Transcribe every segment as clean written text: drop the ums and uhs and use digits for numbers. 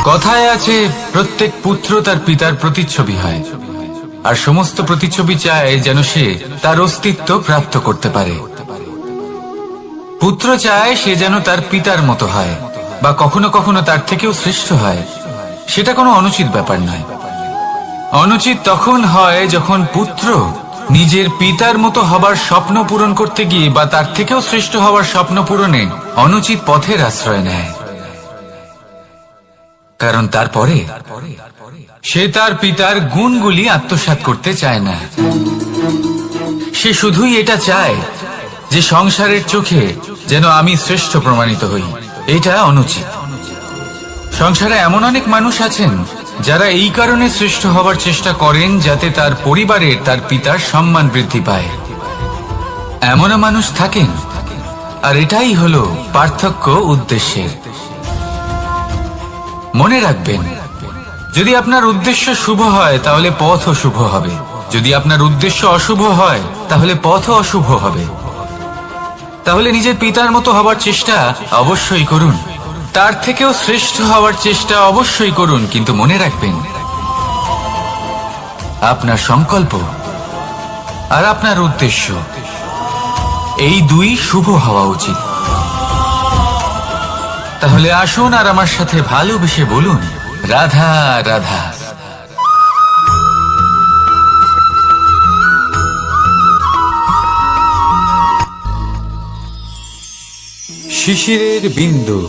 কথায় আছে, প্রত্যেক পুত্র তার পিতার প্রতিচ্ছবি হয়, আর সমস্ত প্রতিচ্ছবি চায় যেন সে তার অস্তিত্ব প্রাপ্ত করতে পারে। পুত্র চায় সে যেন তার পিতার মতো হয়, বা কখনো কখনো তার থেকেও শ্রেষ্ঠ হয়। সেটা কোনো অনুচিত ব্যাপার নয়। অনুচিত তখন হয় যখন পুত্র নিজের পিতার মতো হবার স্বপ্ন পূরণ করতে গিয়ে বা তার থেকেও শ্রেষ্ঠ হওয়ার স্বপ্ন পূরণে অনুচিত পথের আশ্রয় নেয়। কারণ তারপরে সে তার পিতার গুণগুলি আত্মসাৎ করতে চায় না। সে শুধুই এটা চায় যে সংসারের চোখে যেন আমি শ্রেষ্ঠ প্রমাণিত হই। এটা অনুচিত। সংসারে এমন অনেক মানুষ আছেন যারা এই কারণে শ্রেষ্ঠ হবার চেষ্টা করেন যাতে তার পরিবারের তার পিতার সম্মান বৃদ্ধি পায়। এমনও মানুষ থাকেন, আর এটাই হলো পার্থক্য উদ্দেশ্যের। মনে রাখবেন, যদি আপনার উদ্দেশ্য শুভ হয় তাহলে পথও শুভ হবে, যদি আপনার উদ্দেশ্য অশুভ হয় তাহলে পথও অশুভ হবে। তাহলে নিজের পিতার মতো হবার চেষ্টা অবশ্যই করুন, তার থেকেও শ্রেষ্ঠ হওয়ার চেষ্টা অবশ্যই করুন, কিন্তু মনে রাখবেন আপনার সংকল্প আর আপনার উদ্দেশ্য এই দুই শুভ হওয়া উচিত। তাহলে আসুন আর আমার সাথে ভালোবেসে বলুন, রাধা রাধা। শিশিরের বিন্দু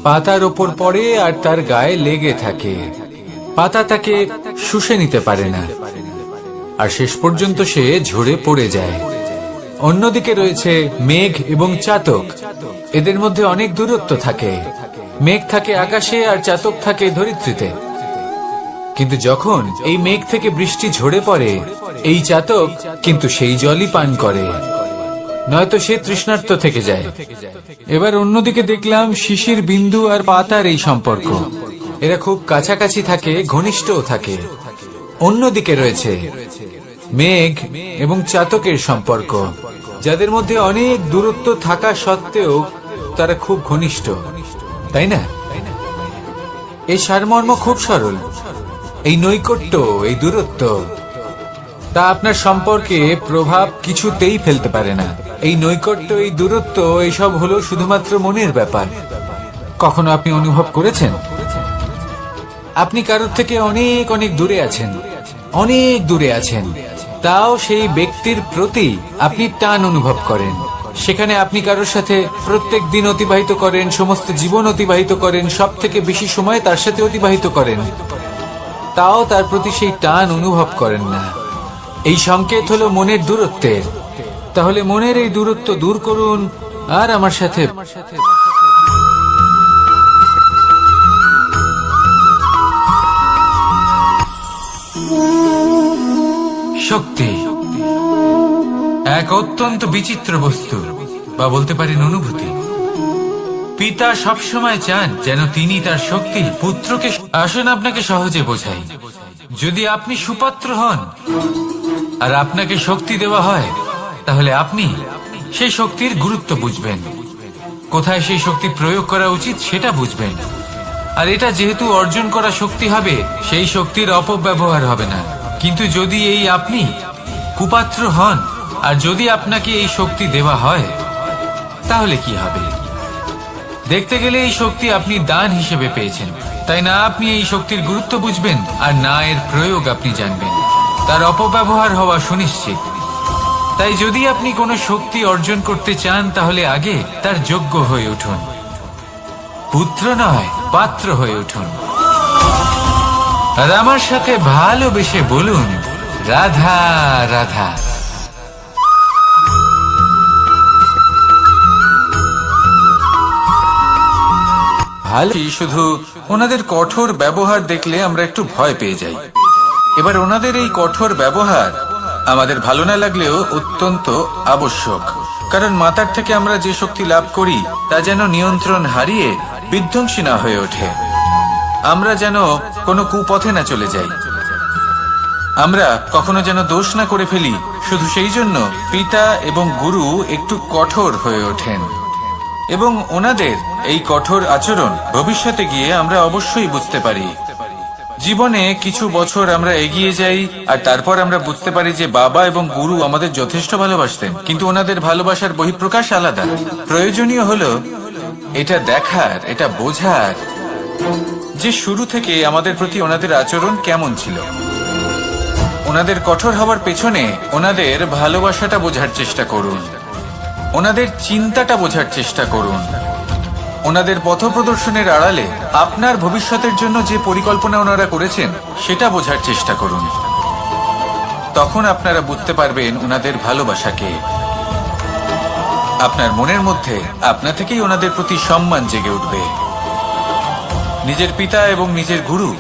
পাতার ওপর পড়ে আর তার গায়ে লেগে থাকে। পাতা তাকে শুষে নিতে পারে না, আর শেষ পর্যন্ত সে ঝরে পড়ে যায়। অন্যদিকে রয়েছে মেঘ এবং চাতক। এদের মধ্যে অনেক দূরত্ব থাকে। মেঘ থাকে আকাশে আর চাতক থাকে ধরিত্রীতে। কিন্তু যখন এই মেঘ থেকে বৃষ্টি ঝরে পড়ে, এই চাতক কিন্তু সেই জলই পান করে, নয়তো সে তৃষ্ণার্ত থেকে যায়। এবার অন্যদিকে দেখলাম শিশির বিন্দু আর পাতার এই সম্পর্ক। এরা খুব কাছাকাছি থাকে, ঘনিষ্ঠও থাকে। অন্যদিকে রয়েছে মেঘ এবং চাতকের সম্পর্ক, যাদের মধ্যে অনেক দূরত্ব থাকা সত্ত্বেও তারা খুব ঘনিষ্ঠ, তাই না? এই সারমর্ম খুব সরল। এই নৈকট্য, এই দূরত্ব, তা আপনার সম্পর্কে প্রভাব কিছুতেই ফেলতে পারে না। এই নৈকট্য, এই দূরত্ব, এইসব হলো শুধুমাত্র মনের ব্যাপার। কখনো আপনি অনুভব করেছেন আপনি কারোর থেকে অনেক অনেক দূরে আছেন, অনেক দূরে আছেন, তাও সেই ব্যক্তির প্রতি আপনি টান অনুভব করেন। সেখানে আপনি কারোর সাথে প্রত্যেক দিন অতিবাহিত করেন, সমস্ত জীবন অতিবাহিত করেন, সব থেকে বেশি সময় তার সাথে অতিবাহিত করেন, তাও তার প্রতি সেই টান অনুভব করেন না। এই সংকেত হলো মনের দূরত্বের। তাহলে মনের এই দূরত্ব দূর করুন আর আমার সাথে শক্তি এক অত্যন্ত বিচিত্র বস্তু, বা বলতে পারেন অনুভূতি। পিতা সবসময় চান যেন তিনি তার শক্তি পুত্রকে। আসুন আপনাকে সহজে বোঝাই। যদি আপনি সুপাত্র হন আর আপনাকে শক্তি দেওয়া হয়, তাহলে আপনি সেই শক্তির গুরুত্ব বুঝবেন, কোথায় সেই শক্তি প্রয়োগ করা উচিত সেটা বুঝবেন। আর এটা যেহেতু অর্জন করা শক্তি হবে, সেই শক্তির অপব্যবহার হবে না। কিন্তু যদি এই আপনি কুপাত্র হন আর যদি আপনাকে এই শক্তি দেওয়া হয়, তাহলে কি হবে? দেখতে গেলে এই শক্তি আপনি দান হিসেবে পেয়েছেন, তাই না আপনি এই শক্তির গুরুত্ব বুঝবেন আর না এর প্রয়োগ আপনি জানবেন। তার অপব্যবহার হওয়া সুনিশ্চিত। তাই যদি আপনি কোনো শক্তি অর্জন করতে চান, তাহলে আগে তার যোগ্য হয়ে উঠুন। পুত্র নয়, পাত্র হয়ে উঠুন। আর আমার সাথে ভালোবেসে বলুন, রাধা রাধা। ভালো, শুধু ওনাদের কঠোর ব্যবহার দেখলে আমরা একটু ভয় পেয়ে যাই। এবার ওনাদের এই কঠোর ব্যবহার আমাদের ভালো না লাগলেও অত্যন্ত আবশ্যক, কারণ মাতার থেকে আমরা যে শক্তি লাভ করি তা যেন নিয়ন্ত্রণ হারিয়ে বিধ্বংসী না হয়ে ওঠে। আমরা যেন কোনো কুপথে না চলে যাই, আমরা কখনো যেন দোষ না করে ফেলি শুধু সেই জন্য পিতা এবং গুরু একটু কঠোর হয়ে ওঠেন, এবং ওনাদের এই কঠোর আচরণ ভবিষ্যতে গিয়ে আমরা অবশ্যই বুঝতে পারি। জীবনে কিছু বছর আমরা এগিয়ে যাই আর তারপর আমরা বুঝতে পারি যে বাবা এবং গুরু আমাদের যথেষ্ট ভালোবাসতেন, কিন্তু ওনাদের ভালোবাসার বহিঃপ্রকাশ আলাদা। প্রয়োজনীয় হলো এটা দেখার, এটা বোঝার যে শুরু থেকে আমাদের প্রতি ওনাদের আচরণ কেমন ছিল। ওনাদের কঠোর হওয়ার পেছনে ওনাদের ভালোবাসাটা বোঝার চেষ্টা করুন, ওনাদের চিন্তাটা বোঝার চেষ্টা করুন, ওনাদের পথপ্রদর্শনের আড়ালে আপনার ভবিষ্যতের জন্য যে পরিকল্পনা ওনারা করেছেন সেটা বোঝার চেষ্টা করুন। তখন আপনারা বুঝতে পারবেন ওনাদের ভালোবাসাকে। আপনার মনের মধ্যে আপনা থেকেই ওনাদের প্রতি সম্মান জেগে উঠবে। নিজের পিতা এবং নিজের গুরু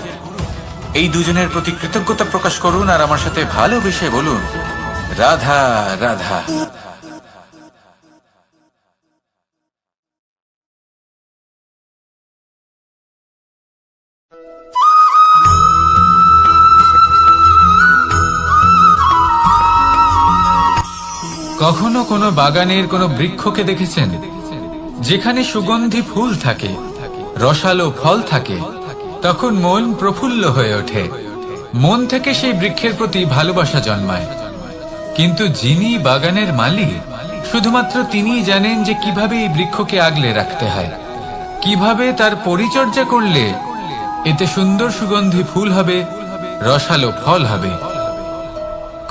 এই দুজনের প্রতি কৃতজ্ঞতা প্রকাশ করুন আর আমার সাথে ভালোবেসে বলুন, রাধা রাধা। কখনো কোনো বাগানের কোনো বৃক্ষকে দেখেছেন যেখানে সুগন্ধি ফুল থাকে, রসালো ফল থাকে? তখন মন প্রফুল্ল হয়ে ওঠে, মন থেকে সেই বৃক্ষের প্রতি ভালোবাসা জন্মায়। কিন্তু যিনি বাগানের মালিক, শুধুমাত্র তিনিই জানেন যে কিভাবে এই বৃক্ষকে আগলে রাখতে হয়, কিভাবে তার পরিচর্যা করলে এতে সুন্দর সুগন্ধি ফুল হবে, রসালো ফল হবে।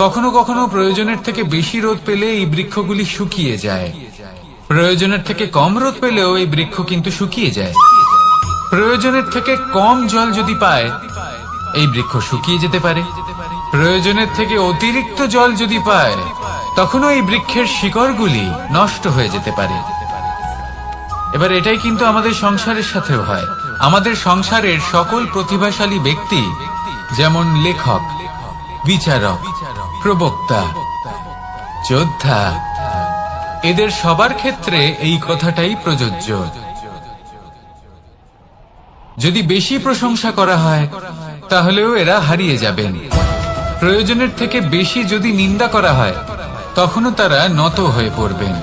কখনো কখনো প্রয়োজনের থেকে বেশি রোদ পেলে এই বৃক্ষগুলি শুকিয়ে যায়, প্রয়োজনের থেকে কম রোদ পেলেও এই বৃক্ষ কিন্তু শুকিয়ে যায়। প্রয়োজনের থেকে কম জল যদি পায় এই বৃক্ষ শুকিয়ে যেতে পারে, প্রয়োজনের থেকে অতিরিক্ত জল যদি পায় তখনও এই বৃক্ষের শিকড়গুলি নষ্ট হয়ে যেতে পারে। এবার এটাই কিন্তু আমাদের সংসারের সাথেও হয়। আমাদের সংসারের সকল প্রতিভাশালী ব্যক্তি, যেমন লেখক, বিচারক, প্রবক্তা, যোদ্ধা, এদের সবার ক্ষেত্রে এই কথাটাই প্রযোজ্য। যদি বেশি প্রশংসা করা হয় তাহলেও এরা হারিয়ে যাবেন। প্রয়োজনের থেকে বেশি যদি নিন্দা করা হয় তখনও তারা নত হয়ে পড়বেন।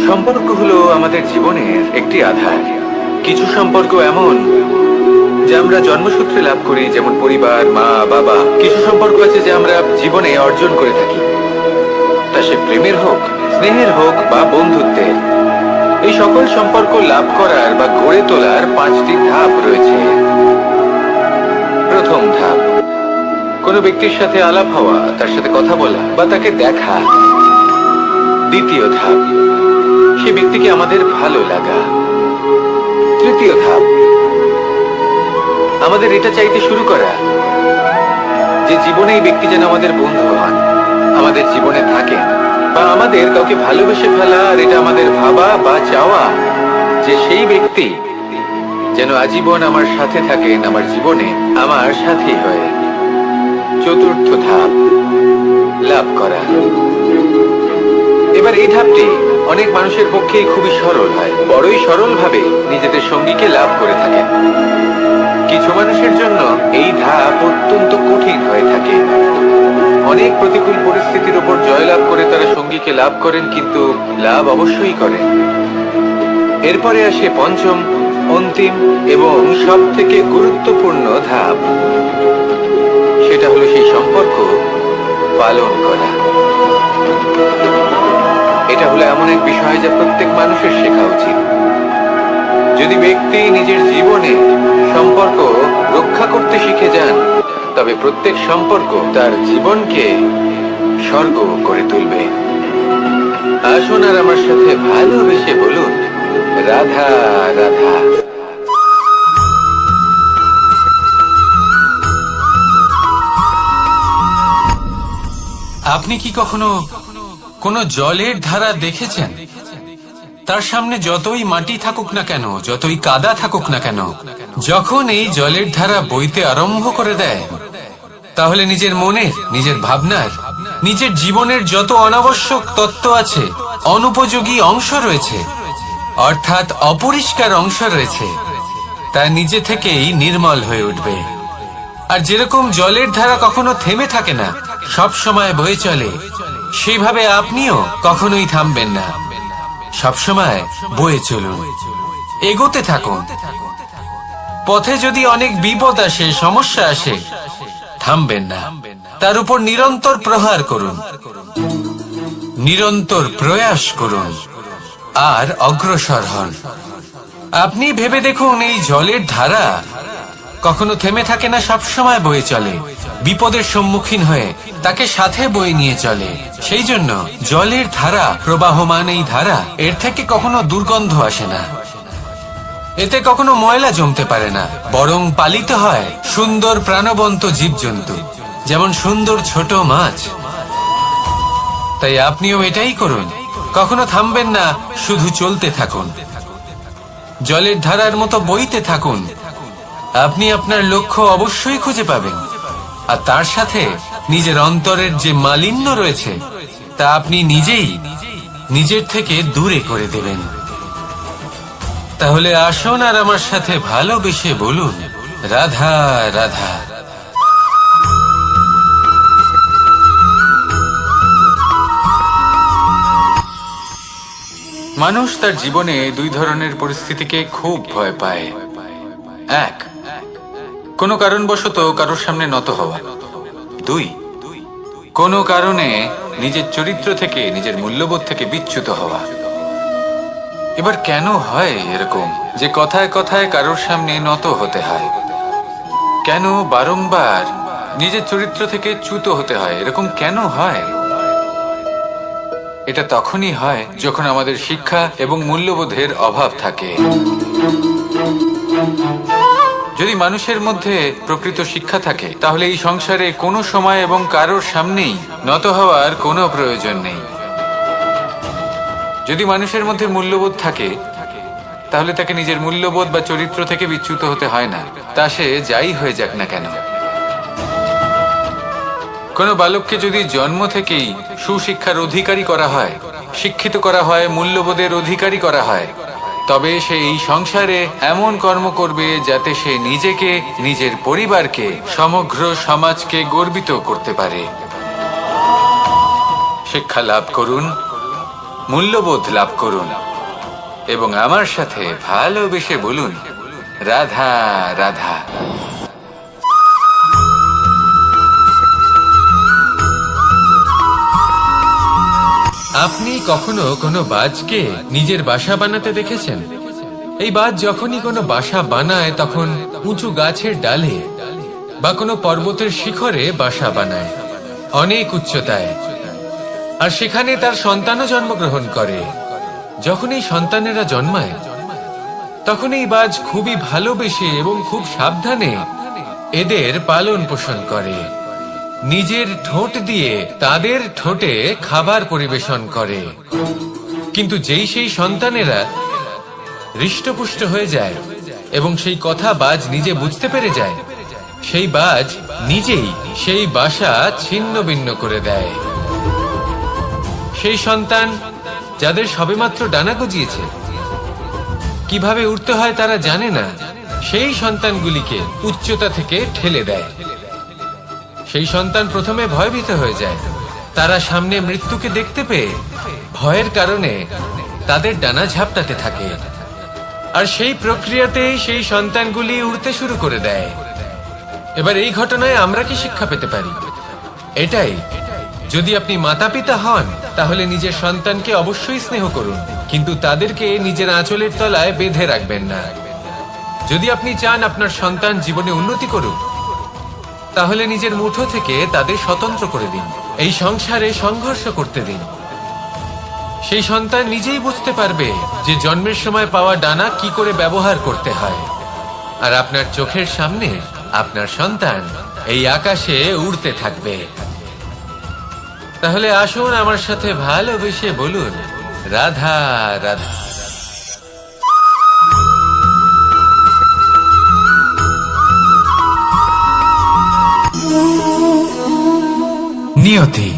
সম্পর্ক হলো আমাদের জীবনের একটি আধার। কিছু সম্পর্ক এমন যা আমরা জন্মসূত্রে লাভ করি, যেমন পরিবার, মা, বাবা। কিছু সম্পর্ক আছে যে আমরা জীবনে অর্জন করে থাকি, তা সে প্রেমের হোক, স্নেহের হোক বা বন্ধুত্বের। এই সকল সম্পর্ক লাভ করার বা গড়ে তোলার 5টি ধাপ রয়েছে। প্রথম ধাপ, কোনো ব্যক্তির সাথে আলাপ হওয়া, তার সাথে কথা বলা বা তাকে দেখা। দ্বিতীয় ধাপ, সে ব্যক্তিকে আমাদের ভালো লাগা। তৃতীয় ধাপ, আমাদের এটা চাইতে শুরু করা যে জীবনে এই ব্যক্তি যেন আমাদের বন্ধু হন, আমাদের জীবনে থাকেন, বা আমাদের কাউকে ভালোবেসে ফেলা আর এটা আমাদের ভাবা বা চাওয়া যে সেই ব্যক্তি যেন আজীবন আমার সাথে থাকেন, আমার জীবনে আমার সাথী হয়ে। চতুর্থ ধাপ, লাভ করা। এবার এই ধাপটি অনেক মানুষের পক্ষেই খুবই সরল হয়, বড়ই সরল ভাবে নিজেদের সঙ্গীকে লাভ করে থাকেন। কিছু মানুষের জন্য এই ধাপ অত্যন্ত কঠিন হয়ে থাকে। অনেক প্রতিকূল পরিস্থিতির উপর জয়লাভ করে তারা সঙ্গীকে লাভ করেন, কিন্তু লাভ অবশ্যই করেন। এরপরে আসে পঞ্চম, অন্তিম এবং সব থেকে গুরুত্বপূর্ণ ধাপ। সেটা হলো সেই সম্পর্ক পালন করা। এটা হলো এমন এক বিষয় যা প্রত্যেক মানুষের শেখা উচিত। যদি ব্যক্তি নিজের জীবনে সম্পর্ক রক্ষা করতে শিখে যান, তবে প্রত্যেক সম্পর্ক তার জীবনকে স্বর্গ করে তুলবে। আসুন আর আমার সাথে ভালোবেসে বলুন, রাধা রাধা। আপনি কি কখনো কোনো জলের ধারা দেখেছেন? তার সামনে যতই মাটি থাকুক না কেন, যতই কাদা থাকুক না কেন, যখন এই জলের ধারা বইতে আরম্ভ করে দেয়, তাহলে নিজের মনের, নিজের ভাবনার, নিজের জীবনের যত অনাবশ্যক তত্ত্ব আছে, অনুপযোগী অংশ রয়েছে, অর্থাৎ অপরিষ্কার অংশ রয়েছে, তা নিজে থেকেই নির্মল হয়ে উঠবে। আর যেরকম জলের ধারা কখনো থেমে থাকে না, সব সময় বয়ে চলে, সেইভাবে আপনিও কখনোই থামবেন না। সবসময় বয়ে চলুন, এগোতে থাকুন। পথে যদি অনেক বিপদ আসে, সমস্যা আসে, থামবেন না, তার উপর নিরন্তর প্রহার করুন, নিরন্তর প্রয়াস করুন আর অগ্রসর হন। আপনি ভেবে দেখুন, এই জলের ধারা কখনো থেমে থাকে না, সবসময় বয়ে চলে। বিপদের সম্মুখীন হয়ে তাকে সাথে বয়ে নিয়ে চলে। সেই জন্য জলের ধারা, প্রবাহমান এই ধারা, এর থেকে কখনো দুর্গন্ধ আসে না, এতে কখনো ময়লা জমতে পারে না, বরং পালিত হয় সুন্দর প্রাণবন্ত জীবজন্তু, যেমন সুন্দর ছোট মাছ। তাই আপনিও এটাই করুন, কখনো থামবেন না, শুধু চলতে থাকুন, জলের ধারার মতো বইতে থাকুন। আপনি আপনার লক্ষ্য অবশ্যই খুঁজে পাবেন, আর তার সাথে নিজের অন্তরের যে মালিন্য রয়েছে তা আপনি নিজেই নিজের থেকে দূরে করে দেবেন। তাহলে আসুন আর আমার সাথে ভালোবেসে বলুন, রাধা রাধা। মানুষ তার জীবনে দুই ধরনের পরিস্থিতিকে খুব ভয় পায়। এক, কোনো কারণবশত কারোর সামনে নত হওয়া। দুই, কোনো কারণে নিজের চরিত্র থেকে, নিজের মূল্যবোধ থেকে বিচ্যুত হওয়া। এবার কেন হয় এরকম যে কথায় কথায় কারোর সামনে নত হতে হয়? কেন বারংবার নিজের চরিত্র থেকে চ্যুত হতে হয়? এরকম কেন হয়? এটা তখনই হয় যখন আমাদের শিক্ষা এবং মূল্যবোধের অভাব থাকে। যদি মানুষের মধ্যে প্রকৃত শিক্ষা থাকে, তাহলে এই সংসারে কোনো সময় এবং কারোর সামনেই নত হওয়ার কোনো প্রয়োজন নেই। যদি মানুষের মধ্যে মূল্যবোধ থাকে, তাহলে তাকে নিজের মূল্যবোধ বা চরিত্র থেকে বিচ্যুত হতে হয় না, তা সে যাই হয়ে যাক না কেন। কোনো বালককে যদি জন্ম থেকেই সুশিক্ষার অধিকারী করা হয়, শিক্ষিত করা হয়, মূল্যবোধের অধিকারী করা হয়, তবে সে এই সংসারে এমন কর্ম করবে যাতে সে নিজেকে, নিজের পরিবারকে, সমগ্র সমাজকে গর্বিত করতে পারে। শিক্ষা লাভ করুন, মূল্যবোধ লাভ করুন এবং আমার সাথে ভালোবেসে বলুন, রাধা রাধা। আপনি কখনো কোনো বাজকে নিজের বাসা বানাতে দেখেছেন? এই বাজ যখনই কোনো বাসা বানায়, তখন উঁচু গাছের ডালে বা কোনো পর্বতের শিখরে বাসা বানায়, অনেক উচ্চতায়, আর সেখানে তার সন্তানও জন্মগ্রহণ করে। যখন এই সন্তানেরা জন্মায়, তখন এই বাজ খুবই ভালোবেসে এবং খুব সাবধানে এদের পালন পোষণ করে। নিজের ঠোঁট দিয়ে তাদের ঠোঁটে খাবার পরিবেশন করে। কিন্তু যেই সেই সন্তানেরা হৃষ্টপুষ্ট হয়ে যায় এবং সেই কথা বাজ নিজে বুঝতে পেরে যায়, সেই বাজ নিজেই সেই বাসা ছিন্ন ভিন্ন করে দেয়। সেই সন্তান যাদের সবেমাত্র ডানা গজিয়েছে, কিভাবে উঠতে হয় তারা জানে না, সেই সন্তানগুলিকে উচ্চতা থেকে ঠেলে দেয়। সেই সন্তান প্রথমে ভয়ভীত হয়ে যায়। তারা সামনে মৃত্যুকে দেখতে পেয়ে ভয়ের কারণে তাদের ডানা ঝাপটাতে থাকে, আর সেই প্রক্রিয়াতেই সেই সন্তানগুলি উড়তে শুরু করে দেয়। এবার এই ঘটনায় আমরা কি শিক্ষা পেতে পারি? এটাই, যদি আপনি মাতা পিতা হন, তাহলে নিজের সন্তানকে অবশ্যই স্নেহ করুন, কিন্তু তাদেরকে নিজের আঁচলের তলায় বেঁধে রাখবেন না। যদি আপনি চান আপনার সন্তান জীবনে উন্নতি করুক, তাহলে নিজের মুঠো থেকে তাদের স্বতন্ত্র করে দিন, এই সংসারে সংঘর্ষ করতে দিন। সেই সন্তান নিজেই বুঝতে পারবে যে জন্মের সময় পাওয়া ডানা কি করে ব্যবহার করতে হয়। আর আপনার চোখের সামনে আপনার সন্তান এই আকাশে উড়তে থাকবে। তাহলে আসুন আমার সাথে ভালোবেসে বলুন, রাধা রাধা। নিয়তি।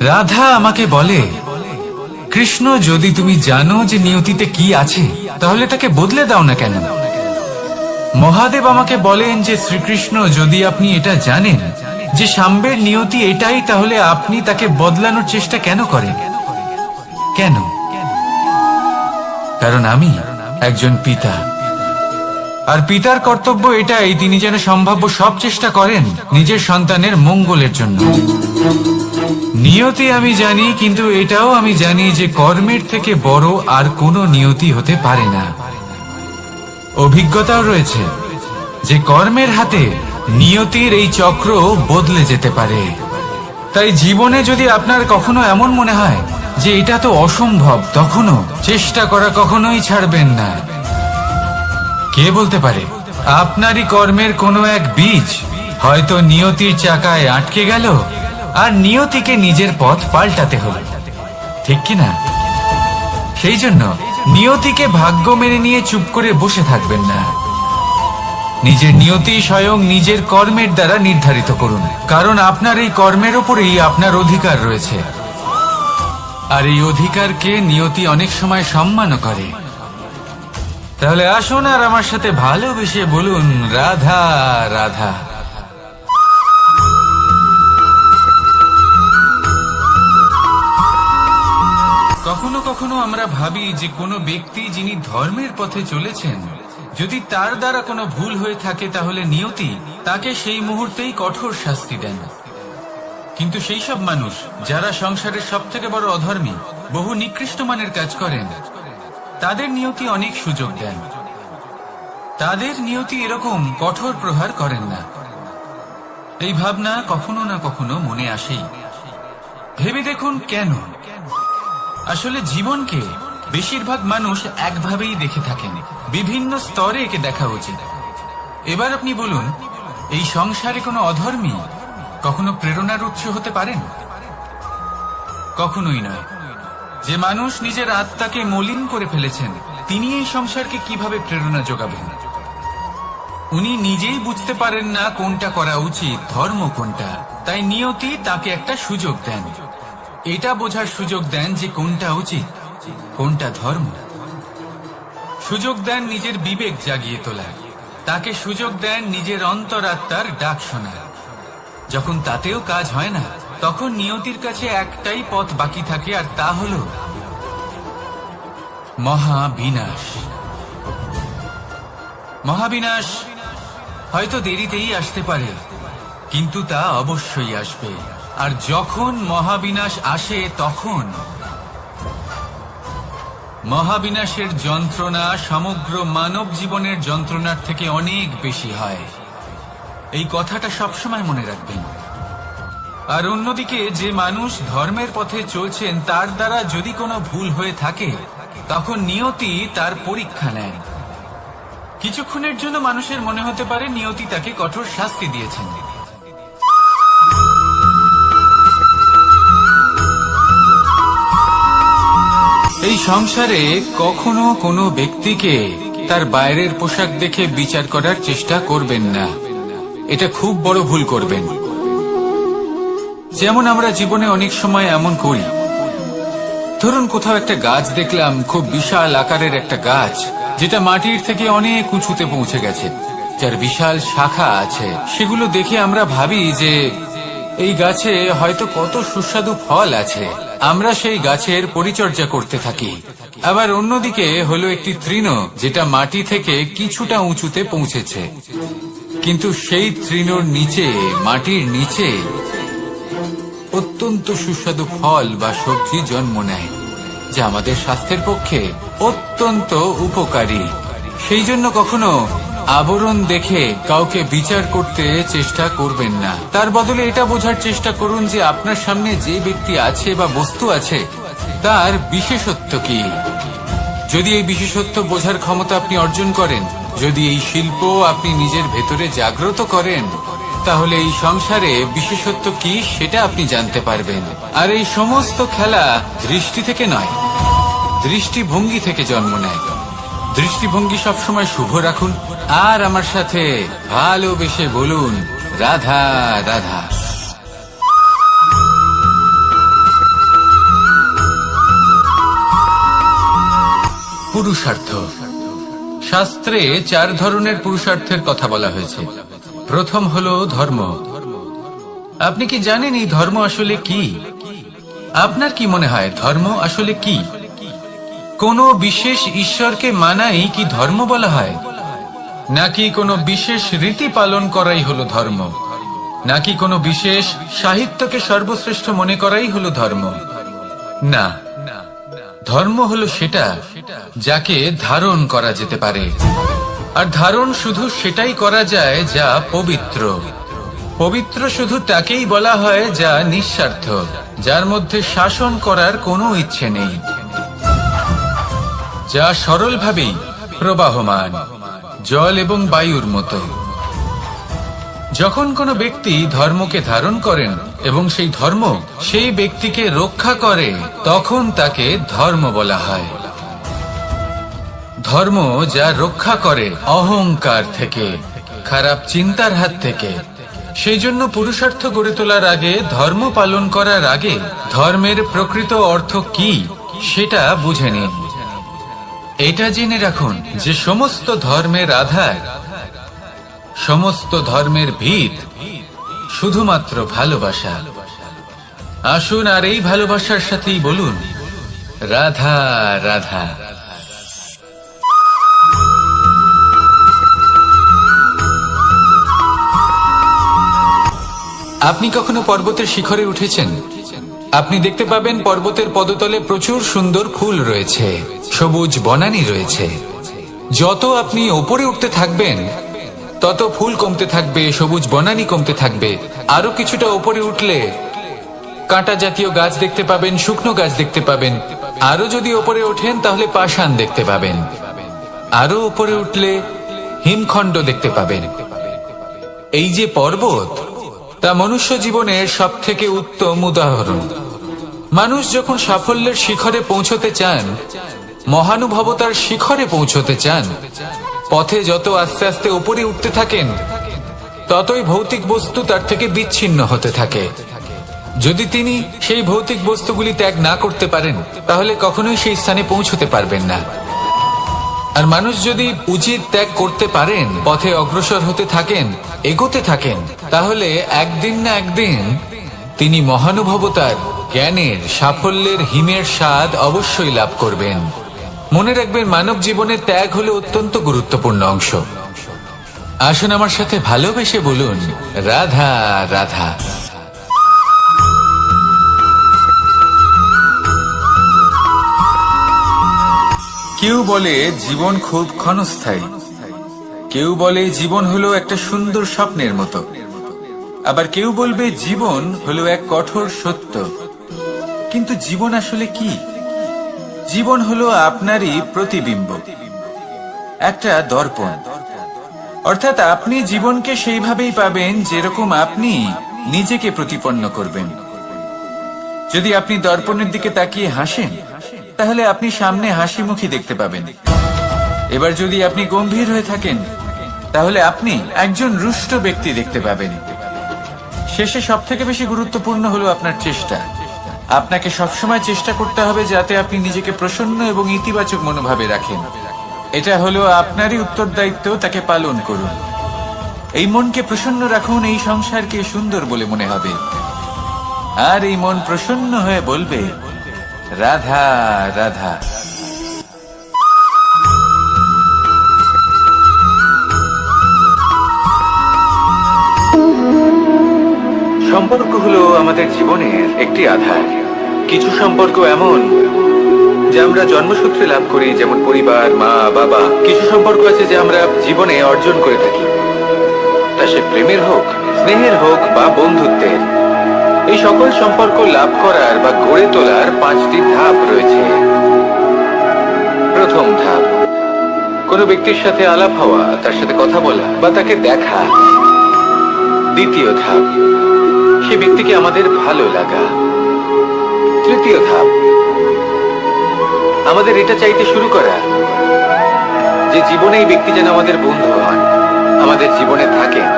রাধা আমাকে বলে, কৃষ্ণ, যদি তুমি জানো যে নিয়তিতে কি আছে, তাহলে তাকে বদলে দাও না কেন? মহাদেব আমাকে বলেন যে শ্রীকৃষ্ণ, যদি আপনি এটা জানেন যে সাম্বের নিয়তি এটাই, তাহলে আপনি তাকে বদলানোর চেষ্টা কেন করেন? কেন? কারণ আমি একজন পিতা, আর পিতার কর্তব্য এটাই, তিনি যেন সম্ভাব্য সব চেষ্টা করেন নিজের সন্তানের মঙ্গলের জন্য। নিয়তি আমি জানি, কিন্তু এটাও আমি জানি যে কর্মের থেকে বড় আর কোনো নিয়তি হতে পারে না। অভিজ্ঞতাও রয়েছে যে কর্মের হাতে নিয়তির এই চক্র বদলে যেতে পারে। তাই জীবনে যদি আপনার কখনো এমন মনে হয় যে এটা তো অসম্ভব, তখনও চেষ্টা করা কখনোই ছাড়বেন না। কে বলতে পারে আপনারই কর্মের কোনো এক বীজ হয়তো নিয়তির চাকায় আটকে গেল, আর নিয়তিকে নিজের পথ পাল্টাতে হলো, ঠিক কিনা? সেই জন্য নিয়তিকে ভাগ্য মেনে নিয়ে চুপ করে বসে থাকবেন না। নিজের নিয়তি স্বয়ং নিজের কর্মের দ্বারা নির্ধারিত করুন, কারণ আপনার এই কর্মের ওপরেই আপনার অধিকার রয়েছে। আর এই অধিকারকে নিয়তি অনেক সময় সম্মানও করে। তাহলে আসুন আর আমার সাথে ভালোবেসে বলুন, রাধা রাধা। কখনো কখনো আমরা ভাবি যে কোনো ব্যক্তি যিনি ধর্মের পথে চলেছেন, যদি তার দ্বারা কোনো ভুল হয়ে থাকে, তাহলে নিয়তি তাকে সেই মুহূর্তেই কঠোর শাস্তি দেন। কিন্তু সেই সব মানুষ যারা সংসারের সব থেকে বড় অধর্মী, বহু নিকৃষ্ট মানের কাজ করেন, তাদের নিয়তি অনেক সুযোগ দেন। তাদের নিয়তি এরকম কঠোর প্রহার করেন না। এই ভাবনা কখনো না কখনো মনে আসেই। ভেবে দেখুন কেন? আসলে জীবনকে বেশিরভাগ মানুষ একভাবেই দেখে থাকেন, বিভিন্ন স্তরে একে দেখা উচিত। এবার আপনি বলুন, এই সংসারে কোনো অধর্মী কখনো প্রেরণার উৎস হতে পারেন? কখনোই নয়। যে মানুষ নিজের আত্মাকে মলিন করে ফেলেছেন, তিনি এই সংসারকে কিভাবে প্রেরণা যোগাবেন? উনি নিজেই বুঝতে পারেন না কোনটা করা উচিত, ধর্ম কোনটা। তাই নিয়তি তাকে একটা সুযোগ দেন, এটা বোঝার সুযোগ দেন যে কোনটা উচিত, কোনটা ধর্ম। সুযোগ দেন নিজের বিবেক জাগিয়ে তোলার, তাকে সুযোগ দেন নিজের অন্তরাত্মার ডাক শোনার। যখন তাতেও কাজ হয় না, তখন নিয়তির কাছে একটাই পথ বাকি থাকে, আর তা হল মহাবিনাশ। মহাবিনাশ হয়তো দেরিতেই আসতে পারে, কিন্তু তা অবশ্যই আসবে। আর যখন মহাবিনাশ আসে, তখন মহাবিনাশের যন্ত্রণা সমগ্র মানব জীবনের যন্ত্রণার থেকে অনেক বেশি হয়। এই কথাটা সবসময় মনে রাখবেন। আর অন্যদিকে যে মানুষ ধর্মের পথে চলছেন, তার দ্বারা যদি কোনো ভুল হয়ে থাকে, তখন নিয়তি তার পরীক্ষা নেয়। কিছুক্ষণের জন্য মানুষের মনে হতে পারে নিয়তি তাকে কঠোর শাস্তি দিয়েছেন। এই সংসারে কখনো কোনো ব্যক্তিকে তার বাইরের পোশাক দেখে বিচার করার চেষ্টা করবেন না। এটা খুব বড় ভুল করবেন। যেমন আমরা জীবনে অনেক সময় এমন করি। ধরুন কোথাও একটা গাছ দেখলাম, খুব বিশাল আকারের একটা গাছ, যেটা মাটির থেকে অনেক উঁচুতে পৌঁছে গেছে, যার বিশাল শাখা আছে। সেগুলো দেখে আমরা ভাবি যে এই গাছে হয়তো কত সুস্বাদু ফল আছে। আমরা সেই গাছের পরিচর্যা করতে থাকি। আবার অন্যদিকে হলো একটি তৃণ, যেটা মাটি থেকে কিছুটা উঁচুতে পৌঁছেছে, কিন্তু সেই তৃণর নিচে, মাটির নিচে অত্যন্ত সুস্বাদু ফল বা সবজি জন্ম নেয়, যা আমাদের স্বাস্থ্যের পক্ষে অত্যন্ত উপকারী। সেই জন্য কখনো আবরণ দেখে কাউকে বিচার করতে চেষ্টা করবেন না। তার বদলে এটা বোঝার চেষ্টা করুন যে আপনার সামনে যে ব্যক্তি আছে বা বস্তু আছে, তার বিশেষত্ব কি। যদি এই বিশেষত্ব বোঝার ক্ষমতা আপনি অর্জন করেন, যদি এই শিল্প আপনি নিজের ভেতরে জাগ্রত করেন, তাহলে এই সংসারে বিশেষত্ব কি সেটা আপনি জানতে পারবেন। আর এই সমস্ত খেলা দৃষ্টি থেকে নয়, দৃষ্টিভঙ্গি থেকে জন্ম নেয়। দৃষ্টিভঙ্গি সবসময় শুভ রাখুন, আর আমার সাথে ভালোবেসে বলুন, রাধা রাধা। পুরুষার্থ। শাস্ত্রে 4 ধরনের পুরুষার্থের কথা বলা হয়েছে। প্রথম হলো ধর্ম। আপনি কি জানেন এই ধর্ম আসলে কি? আপনার কি মনে হয় ধর্ম আসলে কি? কোনো বিশেষ ঈশ্বরকে মানাই কি ধর্ম বলা হয়? নাকি কোনো বিশেষ রীতি পালন করাই হলো ধর্ম? নাকি কোনো বিশেষ সাহিত্যকে সর্বশ্রেষ্ঠ মনে করাই হলো ধর্ম? না, ধর্ম হলো সেটা যাকে ধারণ করা যেতে পারে। আর ধারণ শুধু সেটাই করা যায় যা পবিত্র। পবিত্র শুধু তাকেই বলা হয় যা নিঃস্বার্থ, যার মধ্যে শাসন করার কোনো ইচ্ছে নেই, যা সরলভাবেই প্রবাহমান, জল এবং বায়ুর মতো। যখন কোনো ব্যক্তি ধর্মকে ধারণ করেন এবং সেই ধর্ম সেই ব্যক্তিকে রক্ষা করে, তখন তাকে ধর্ম বলা হয়। ধর্ম যা রক্ষা করে অহংকার থেকে, খারাপ চিন্তার হাত থেকে। সেই জন্য পুরুষার্থ গড়ে তোলার আগে, ধর্ম পালন করার আগে ধর্মের প্রকৃত অর্থ কি সেটা বুঝে নিন। এটা জেনে রাখুন যে সমস্ত ধর্মের আধার, সমস্ত ধর্মের ভিত শুধুমাত্র ভালোবাসা। আসুন আর এই ভালোবাসার সাথেই বলুন রাধা রাধা। আপনি কখনো পর্বতের শিখরে উঠেছেন? আপনি দেখতে পাবেন পর্বতের পদতলে প্রচুর সুন্দর ফুল রয়েছে, সবুজ বনানী রয়েছে। যত আপনি ওপরে উঠতে থাকবেন তত ফুল কমতে থাকবে, সবুজ বনানী কমতে থাকবে। আরো কিছুটা ওপরে উঠলে কাঁটা জাতীয় গাছ দেখতে পাবেন, শুকনো গাছ দেখতে পাবেন। আরো যদি ওপরে ওঠেন তাহলে পাষাণ দেখতে পাবেন। আরো ওপরে উঠলে হিমখণ্ড দেখতে পাবেন। এই যে পর্বত, তা মনুষ্য জীবনের সব থেকে উত্তম উদাহরণ। মানুষ যখন সাফল্যের শিখরে পৌঁছতে চান, মহানুভবতার শিখরে পৌঁছতে চান, পথে যত আস্তে আস্তে উপরে উঠতে থাকেন, ততই ভৌতিক বস্তু তার থেকে বিচ্ছিন্ন হতে থাকে। যদি তিনি সেই ভৌতিক বস্তুগুলি ত্যাগ না করতে পারেন, তাহলে কখনোই সেই স্থানে পৌঁছতে পারবেন না। আর মানুষ যদি উচিত ত্যাগ করতে পারেন, পথে অগ্রসর হতে থাকেন, এগোতে থাকেন, তাহলে একদিন না একদিন তিনি মহানুভবতার, জ্ঞানের, সাফল্যের হিমের স্বাদ অবশ্যই লাভ করবেন। মনে রাখবেন, মানব জীবনে ত্যাগ হলো অত্যন্ত গুরুত্বপূর্ণ অংশ। আসুন আমার সাথে ভালোবেসে বলুন রাধা রাধা। কেউ বলে জীবন খুব ক্ষণস্থায়ী, কেউ বলে জীবন হলো একটা সুন্দর স্বপ্নের মতো, আবার কেউ বলবে জীবন হলো এক কঠোর সত্য। কিন্তু জীবন আসলে কি? জীবন হলো আপনারই প্রতিবিম্ব, একটা দর্পণ। অর্থাৎ আপনি জীবনকে সেইভাবেই পাবেন যেরকম আপনি নিজেকে প্রতিপন্ন করবেন। যদি আপনি দর্পণের দিকে তাকিয়ে হাসেন, তাহলে আপনি সামনে হাসি মুখী দেখতে পাবেন। এবার যদি আপনি গম্ভীর হয়ে থাকেন, তাহলে আপনি একজন রুষ্ট ব্যক্তি দেখতে পাবেন। শেষে সবথেকে বেশি গুরুত্বপূর্ণ হলো আপনার চেষ্টা। আপনাকে সবসময় চেষ্টা করতে হবে যাতে আপনি নিজেকে প্রসন্ন এবং ইতিবাচক মনোভাবে রাখেন। এটা হলো আপনারই উত্তরদায়িত্ব, তাকে পালন করুন। এই মনকে প্রসন্ন রাখুন, এই সংসারকে সুন্দর বলে মনে হবে। আর এই মন প্রসন্ন হয়ে বলবে রাধা রাধা। সম্পর্ক হলো আমাদের জীবনের একটি আধার। কিছু সম্পর্ক এমন যে আমরা জন্মসূত্রে লাভ করি, যেমন পরিবার, মা বাবা। কিছু সম্পর্ক আছে যে আমরা জীবনে অর্জন করে থাকি, তা সে প্রেমের হোক, স্নেহের হোক বা বন্ধুত্বের। এই সকল সম্পর্ক লাভ করার বা গড়ে তোলার 5টি ধাপ রয়েছে। প্রথম ধাপ, কোনো ব্যক্তির সাথে আলাপ হওয়া, তার সাথে কথা বলা বা তাকে দেখা। দ্বিতীয় ধাপ, সে ব্যক্তিকে আমাদের ভালো লাগা। তৃতীয় ধাপ, আমাদের এটা চাইতে শুরু করা যে জীবনে এই ব্যক্তি যেন আমাদের বন্ধু হন, আমাদের জীবনে থাকেন,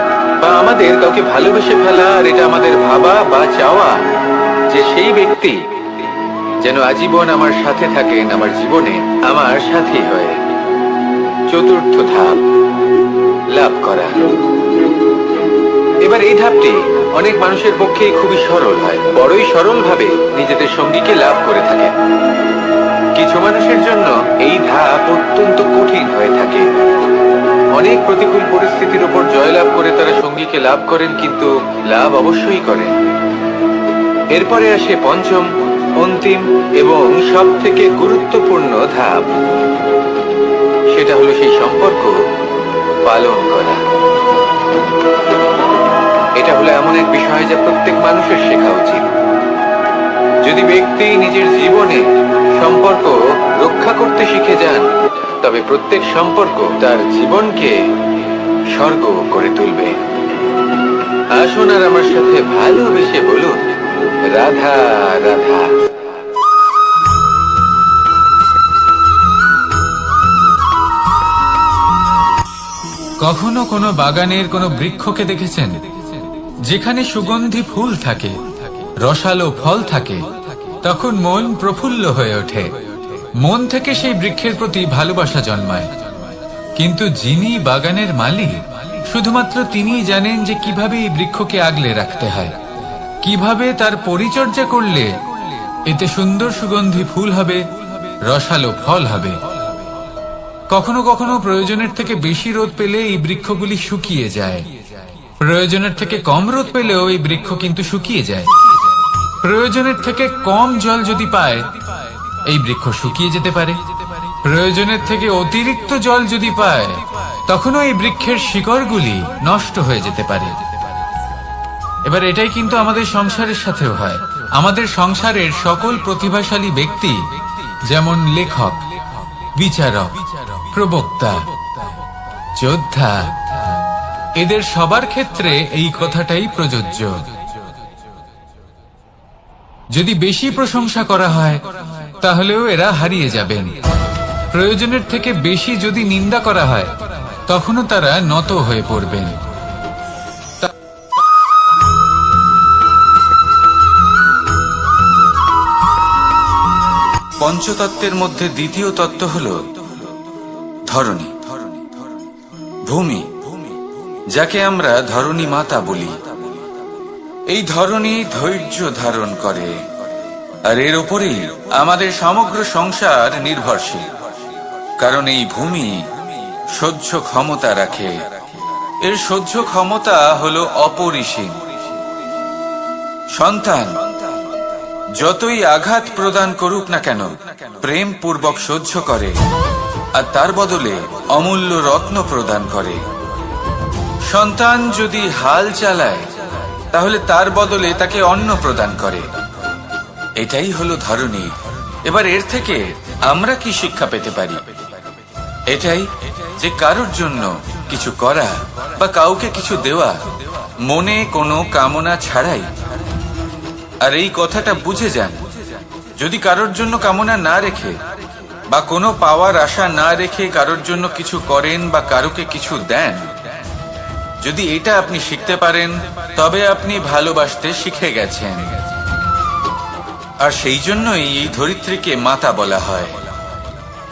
বা আমাদের কাউকে ভালোবেসে ফেলা। আর এটা আমাদের ভাবা বা চাওয়া যে সেই ব্যক্তি যেন আজীবন আমার সাথে থাকেন, আমার জীবনে আমার সাথী হয়ে। চতুর্থ ধাপ, লাভ করা। এবার এই ধাপটি অনেক মানুষের পক্ষেই খুবই সরল হয়, বড়ই সরল ভাবে নিজেদের সঙ্গীকে লাভ করে থাকেন। কিছু মানুষের জন্য এই ধাপ অত্যন্ত কঠিন হয়ে থাকে। অনেক প্রতিকূল পরিস্থিতির উপর জয়লাভ করে তারা সঙ্গীকে লাভ করেন, কিন্তু লাভ অবশ্যই করেন। এরপরে আসে পঞ্চম, অন্তিম এবং সব থেকে গুরুত্বপূর্ণ ধাপ। সেটা হলো সেই সম্পর্ক পালন করা। এটা হলো এমন এক বিষয় যা প্রত্যেক মানুষের শেখা উচিত। যদি ব্যক্তি নিজের জীবনে সম্পর্ক রক্ষা করতে শিখে যান, তবে প্রত্যেক সম্পর্ক তার জীবনকে স্বর্গ করে তুলবে। আসুন আর আমার সাথে ভালোবেসে বলুন, রাধা রাধা। কখনো কোনো বাগানের কোনো বৃক্ষকে দেখেছেন যেখানে সুগন্ধি ফুল থাকে, রসালো ফল থাকে? তখন মন প্রফুল্ল হয়ে ওঠে, মন থেকে সেই বৃক্ষের প্রতি ভালোবাসা জন্মায়। কিন্তু যিনি বাগানের মালিক, শুধুমাত্র তিনিই জানেন যে কিভাবে এই বৃক্ষকে আগলে রাখতে হয়, কিভাবে তার পরিচর্যা করলে এতে সুন্দর সুগন্ধি ফুল হবে, রসালো ফল হবে। কখনো কখনো প্রয়োজনের থেকে বেশি রোদ পেলে এই বৃক্ষগুলি শুকিয়ে যায়, প্রয়োজনের থেকে কম রোদ পেলেও এই বৃক্ষ কিন্তু শুকিয়ে যায়। প্রয়োজনের থেকে কম জল যদি পায়, এই বৃক্ষ শুকিয়ে যেতে পারে। প্রয়োজনের থেকে অতিরিক্ত জল যদি পায়, তখনও এই বৃক্ষের শিকড়গুলি নষ্ট হয়ে যেতে পারে। এবার এটাই কিন্তু আমাদের সংসারের সাথেও হয়। আমাদের সংসারের সকল প্রতিভাশালী ব্যক্তি, যেমন লেখক, বিচারক, প্রবক্তা, যোদ্ধা, এদের সবার ক্ষেত্রে এই কথাটাই প্রযোজ্য। যদি বেশি প্রশংসা করা হয়, তাহলেও এরা হারিয়ে যাবেন। প্রয়োজনের থেকে বেশি যদি নিন্দা করা হয়, তখনও তারা নত হয়ে পড়বেন। পঞ্চতত্ত্বের মধ্যে দ্বিতীয় তত্ত্ব হল ধরণী, ভূমি, যাকে আমরা ধরণী মাতা বলি। এই ধরণী ধৈর্য ধারণ করে, আর এর উপরেই আমাদের সমগ্র সংসার নির্ভরশীল। কারণ এই ভূমি সহ্য ক্ষমতা রাখে, এর সহ্য ক্ষমতা হলো অপরিসীম। সন্তান যতই আঘাত প্রদান করুক না কেন, প্রেম পূর্বক সহ্য করে, আর তার বদলে অমূল্য রত্ন প্রদান করে। সন্তান যদি হাল চালায়, তাহলে তার বদলে তাকে অন্ন প্রদান করে। এটাই হলো ধরণী। এবার এর থেকে আমরা কি শিক্ষা পেতে পারি? এটাই যে কারোর জন্য কিছু করা বা কাউকে কিছু দেওয়া মনে কোনো কামনা ছাড়াই। আর এই কথাটা বুঝে যান, যদি কারোর জন্য কামনা না রেখে বা কোনো পাওয়ার আশা না রেখে কারোর জন্য কিছু করেন বা কারোকে কিছু দেন, যদি এটা আপনি শিখতে পারেন, তবে আপনি ভালোবাসতে শিখে গেছেন। আর সেই জন্যই এই ধরিত্রীকে মাতা বলা হয়।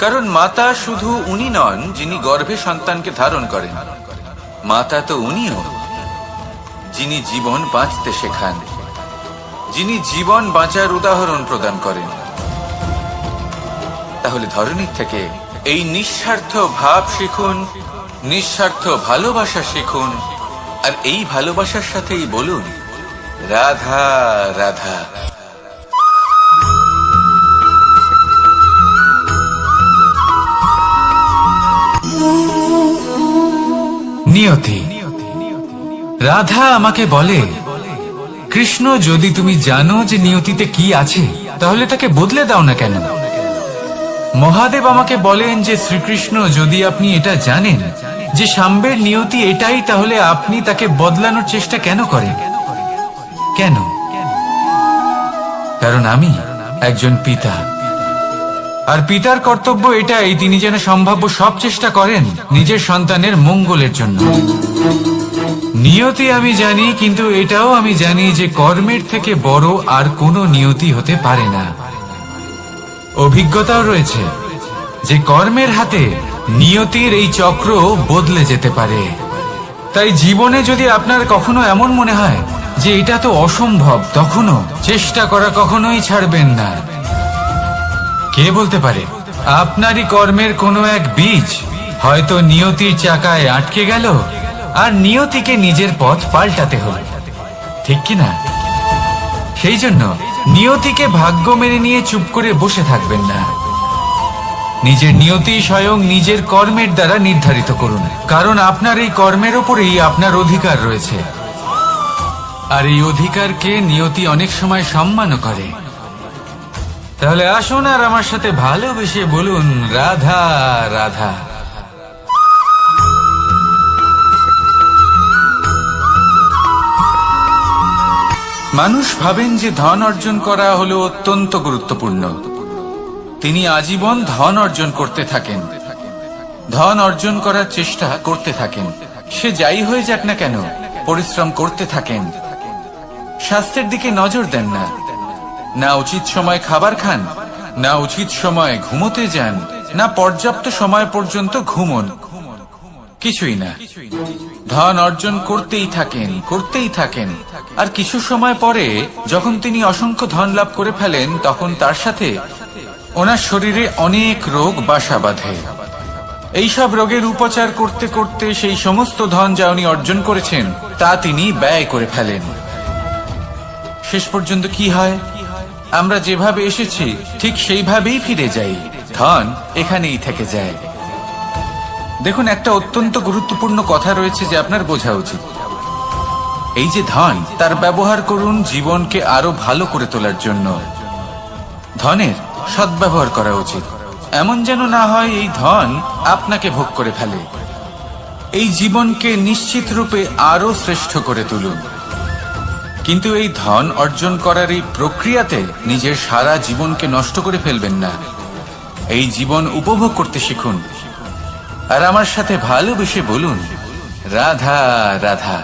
কারণ মাতা শুধু উনি নন যিনি গর্ভে সন্তানকে ধারণ করেন, মাতা তো উনিও যিনি জীবন বাঁচতে শেখান, যিনি জীবন বাঁচার উদাহরণ প্রদান করেন। তাহলে ধরণীর থেকে এই নিঃস্বার্থ ভাব শিখুন, নিঃস্বার্থ ভালোবাসা শিখুন, আর এই ভালোবাসার সাথেই বলুন, রাধা রাধা। নিয়তি। রাধা আমাকে বলে, কৃষ্ণ, যদি তুমি জানো যে নিয়তিতে কি আছে, তাহলে তাকে বদলে দাও না কেন? মহাদেব আমাকে বলেন যে শ্রীকৃষ্ণ, যদি আপনি এটা জানেন যে সাম্বের নিয়তি এটাই, তাহলে আপনি তাকে বদলানোর চেষ্টা কেন করেন? কেন? কারণ আমি একজন পিতা, আর পিতার কর্তব্য এটাই, তিনি যেন সম্ভাব্য সব চেষ্টা করেন নিজের সন্তানের মঙ্গলের জন্য। নিয়তি আমি জানি, কিন্তু এটাও আমি জানি যে কর্মের থেকে বড় আর কোনো নিয়তি হতে পারে না। অভিজ্ঞতাও রয়েছে যে কর্মের হাতে নিয়তির এই চক্র বদলে যেতে পারে। তাই জীবনে যদি আপনার কখনো এমন মনে হয় যে এটা তো অসম্ভব, তখনও চেষ্টা করা কখনোই ছাড়বেন না। কে বলতে পারে আপনারই কর্মের কোনো এক বীজ হয়তো নিয়তির চাকায় আটকে গেল আর নিয়তিকে নিজের পথ পাল্টাতে হলো, ঠিক কি না? সেই জন্য নিয়তিকে ভাগ্য মেনে নিয়ে চুপ করে বসে থাকবেন না। নিজের নিয়তি স্বয়ং নিজের কর্মের দ্বারা নির্ধারিত করুন, কারণ আপনার এই কর্মের ওপরেই আপনার অধিকার রয়েছে। আর এই অধিকারকে নিয়তি অনেক সময় সম্মানও করে। তাহলে আসুন আর আমার সাথে ভালোবেসে বলুন, রাধা রাধা। মানুষ ভাবেন যে ধন অর্জন করা হলো অত্যন্ত গুরুত্বপূর্ণ। তিনি আজীবন ধন অর্জন করতে থাকেন, ধন অর্জন করার চেষ্টা করতে থাকেন। সে যাই হয়ে যাক না কেন, পরিশ্রম করতে থাকেন। স্বাস্থ্যের দিকে নজর দেন না, না উচিত সময় খাবার খান, না উচিত সময় ঘুমোতে যান, না পর্যাপ্ত সময় পর্যন্ত ঘুমন, কিছুই না। ধন অর্জন করতেই থাকেন, করতেই থাকেন। আর কিছু সময় পরে যখন তিনি অসংখ্য ধন লাভ করে ফেলেন, তখন তার সাথে ওনার শরীরে অনেক রোগ বাসা বাঁধে। এইসব রোগের উপচার করতে করতে সেই সমস্ত ধন যা উনি অর্জন করেছেন তা তিনি ব্যয় করে ফেলেন। শেষ পর্যন্ত কি হয়? আমরা যেভাবে এসেছি ঠিক সেইভাবেই ফিরে যাই, ধন এখানেই থেকে যায়। দেখুন, একটা অত্যন্ত গুরুত্বপূর্ণ কথা রয়েছে যে আপনার বোঝা উচিত। এই যে ধন, তার ব্যবহার করুন জীবনকে আরো ভালো করে তোলার জন্য। ধনের সদ্ব্যবহার করা উচিত, এমন যেন না হয় এই ধন আপনাকে ভোগ করে ফেলে। এই জীবনকে নিশ্চিত রূপে আরো শ্রেষ্ঠ করে তুলুন। কিন্তু এই ধন অর্জন করার এই প্রক্রিয়াতে নিজের সারা জীবনকে নষ্ট করে ফেলবেন না। এই জীবন উপভোগ করতে শিখুন আর আমার সাথে ভালোবেসে বলুন, রাধা রাধা।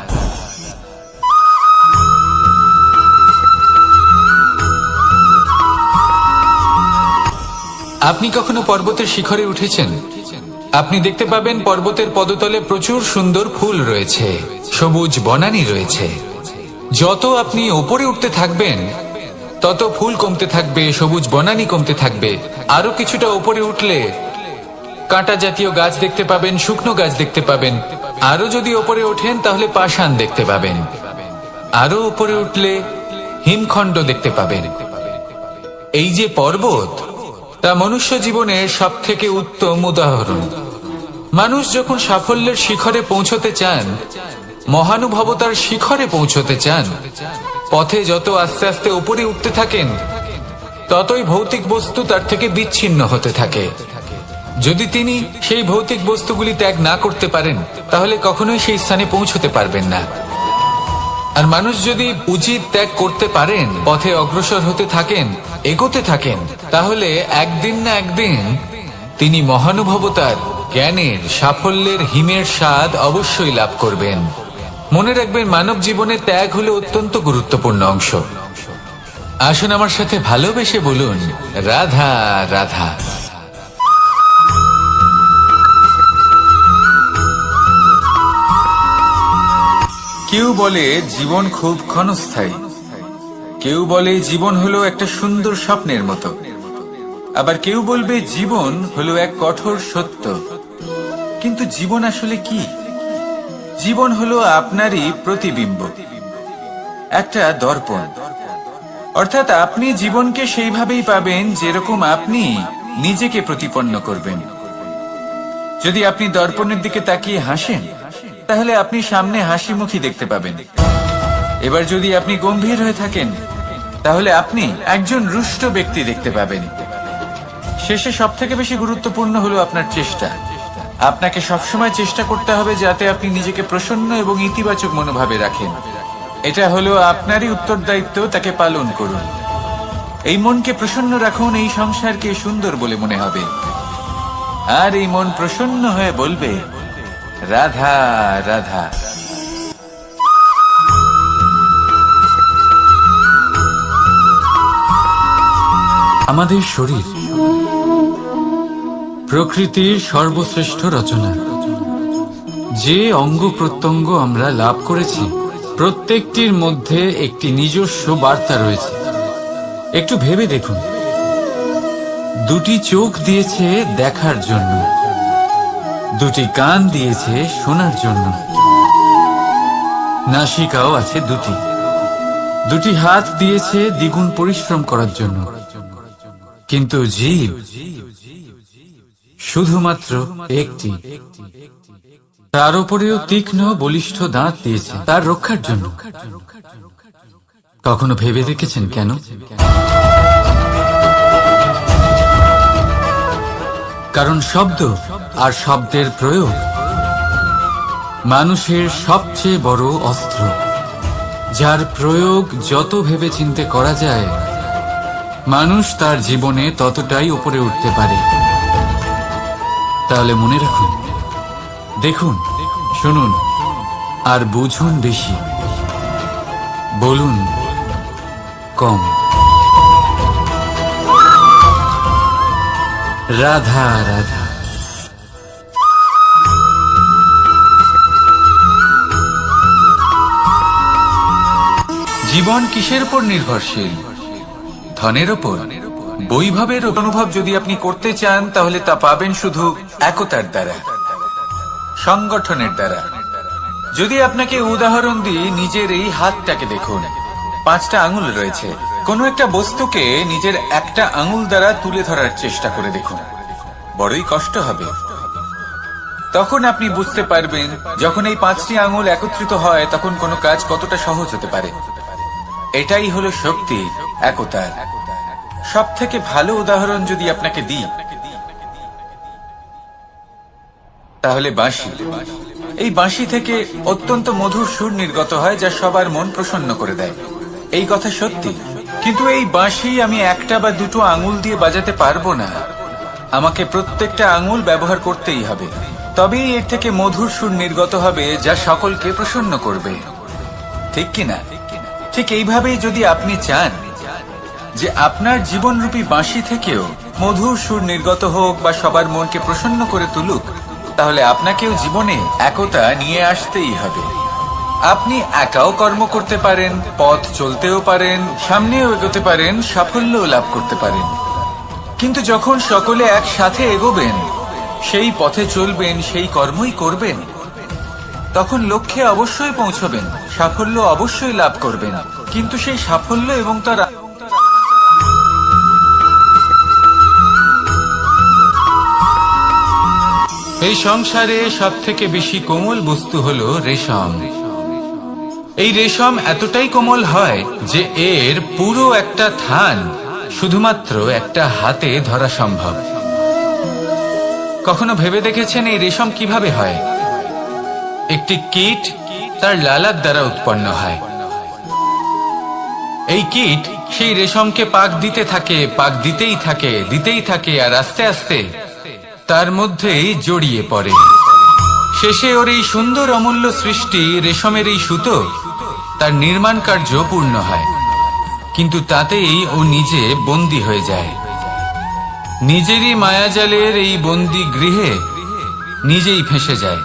আপনি কখনো পর্বতের শিখরে উঠেছেন? আপনি দেখতে পাবেন পর্বতের পদতলে প্রচুর সুন্দর ফুল রয়েছে, সবুজ বনানী রয়েছে। যত আপনি উপরে উঠতে থাকবেন তত ফুল কমতে থাকবে, সবুজ বনানী কমতে থাকবে। আরো কিছুটা উপরে উঠলে কাঁটা জাতীয় গাছ দেখতে পাবেন, শুকনো গাছ দেখতে পাবেন। আরো যদি উপরে ওঠেন তাহলে পাষাণ দেখতে পাবেন। আরো উপরে উঠলে হিমখণ্ড দেখতে পাবেন। এই যে পর্বত, তা মনুষ্য জীবনের সব থেকে উত্তম উদাহরণ। মানুষ যখন সাফল্যের শিখরে পৌঁছতে চান, মহানুভবতার শিখরে পৌঁছতে চান, পথে যত আস্তে আস্তে উপরে উঠতে থাকেন ততই ভৌতিক বস্তু তার থেকে বিচ্ছিন্ন হতে থাকে। যদি তিনি সেই ভৌতিক বস্তুগুলি ত্যাগ না করতে পারেন তাহলে কখনোই সেই স্থানে পৌঁছতে পারবেন না। আর মানুষ যদি উচিত ত্যাগ করতে পারেন, পথে অগ্রসর হতে থাকেন, এগোতে থাকেন, তাহলে একদিন না একদিন তিনি মহানুভবতার, জ্ঞানের, সাফল্যের হিমের স্বাদ অবশ্যই লাভ করবেন। মনে রাখবেন, মানব জীবনে ত্যাগ হলো অত্যন্ত গুরুত্বপূর্ণ অংশ। আসুন আমার সাথে ভালোবেসে বলুন, রাধা রাধা। কেউ বলে জীবন খুব ক্ষণস্থায়ী, কেউ বলে জীবন হলো একটা সুন্দর স্বপ্নের মতো, আবার কেউ বলবে জীবন হলো এক কঠোর সত্য। কিন্তু জীবন আসলে কি? জীবন হলো আপনারই প্রতিবিম্ব, একটা দর্পণ। অর্থাৎ আপনি জীবনকে সেইভাবেই পাবেন যেরকম আপনি নিজেকে প্রতিপন্ন করবেন। যদি আপনি দর্পণের দিকে তাকিয়ে হাসেন তাহলে আপনি সামনে হাসি মুখী দেখতে পাবেন। এবার যদি আপনি গম্ভীর হয়ে থাকেন তাহলে আপনি একজন রুষ্ট ব্যক্তি দেখতে পাবেন। শেষে সবথেকে বেশি গুরুত্বপূর্ণ হলো আপনার চেষ্টা। আপনাকে সবসময় চেষ্টা করতে হবে যাতে আপনি নিজেকে প্রসন্ন এবং ইতিবাচক মনোভাবে রাখেন। এটা হলো আপনারই উত্তরদায়িত্ব, তাকে পালন করুন। এই মনকে প্রসন্ন রাখুন, এই সংসারকে সুন্দর বলে মনে হবে। আর এই মন প্রসন্ন হয়ে বলবে, রাধা রাধা। আমাদের শরীর প্রকৃতির সর্বশ্রেষ্ঠ রচনা। যে অঙ্গ প্রত্যঙ্গ আমরা লাভ করেছি প্রত্যেকটির মধ্যে একটি নিজস্ব বার্তা রয়েছে। একটু ভেবে দেখুন, দুটি চোখ দিয়েছে দেখার জন্য, দুটি কান দিয়েছে শোনার জন্য, নাসিকাও আছে দুটি, দুটি হাত দিয়েছে দ্বিগুণ পরিশ্রম করার জন্য। কিন্তু জীব শুধুমাত্র একটি। তার উপরেও তীক্ষ্ণ বলিষ্ঠ দাঁত দিয়েছে তার রক্ষার জন্য। কখনো ভেবে দেখেছেন কেন? কারণ শব্দ আর শব্দের প্রয়োগ মানুষের সবচেয়ে বড় অস্ত্র, যার প্রয়োগ যত ভেবেচিন্তে করা যায় মানুষ তার জীবনে ততটাই উপরে উঠতে পারে। তাহলে মনে রাখুন, দেখুন, শুনুন আর বুঝুন বেশি, বলুন কম। রাধা রাধা। জীবন কিসের উপর নির্ভরশীল? ধনের উপর? বৈভবের অনুভব যদি আপনি করতে চান তাহলে তা পাবেন শুধু একতার দ্বারা, সংগঠনের দ্বারা। যদি আপনাকে উদাহরণ দিই, নিজের এই হাতটাকে দেখুন, 5টা আঙুল রয়েছে। কোনো একটা বস্তুকে নিজের একটা আঙুল দ্বারা তুলে ধরার চেষ্টা করে দেখুন, বড়ই কষ্ট হবে। তখন আপনি বুঝতে পারবেন যখন এই 5টি আঙুল একত্রিত হয় তখন কোনো কাজ কতটা সহজ হতে পারে। এটাই হলো শক্তি, একতার। সব থেকে ভালো উদাহরণ যদি আপনাকে দিই তাহলে বাঁশি। এই বাঁশি থেকে অত্যন্ত মধুর সুর নির্গত হয় যা সবার মন প্রসন্ন করে দেয়। এই কথা সত্যি। কিন্তু এই বাঁশি আমি একটা বা দুটো আঙুল দিয়ে বাজাতে পারবো না। আমাকে প্রত্যেকটা আঙুল ব্যবহার করতেই হবে, তবেই এর থেকে মধুর সুর নির্গত হবে যা সকলকে প্রসন্ন করবে। ঠিক কিনা? ঠিক এইভাবেই যদি আপনি চান যে আপনার জীবনরূপী বাঁশি থেকেও মধুর সুর নির্গত হোক বা সবার মনকে প্রসন্ন করে তুলুক, তাহলে আপনাকেও জীবনে একতা নিয়ে আসতেই হবে। আপনি একাও কর্ম করতে পারেন, পথ চলতেও পারেন, সামনেও এগোতে পারেন, সাফল্যও লাভ করতে পারেন। কিন্তু যখন সকলে একসাথে এগোবেন, সেই পথে চলবেন, সেই কর্মই করবেন, তখন লক্ষ্যে অবশ্যই পৌঁছবেন, সাফল্য অবশ্যই লাভ করবেন। কিন্তু সেই সাফল্য এবং তার এই সংসারে সব থেকে বেশি কোমল বস্তু হলো রেশম। এই রেশম এতটাই কোমল হয় যে এর পুরো একটা থান শুধুমাত্র একটা হাতে ধরা সম্ভব। কখনো ভেবে দেখেছেন এই রেশম কিভাবে হয়? একটি কীট তার লালার দ্বারা উৎপন্ন হয়। এই কীট সেই রেশমকে পাক দিতে থাকে, পাক দিতেই থাকে, দিতেই থাকে, আর আস্তে আস্তে তার মধ্যেই জড়িয়ে পড়ে। শেষে ওর এই সুন্দর অমূল্য সৃষ্টি রেশমের এই সুতো তার নির্মাণ কার্য পূর্ণ হয়। কিন্তু তাতেই ও নিজে বন্দী হয়ে যায়। নিজেরই মায়াজালের এই বন্দী গৃহে নিজেই ফেঁসে যায়।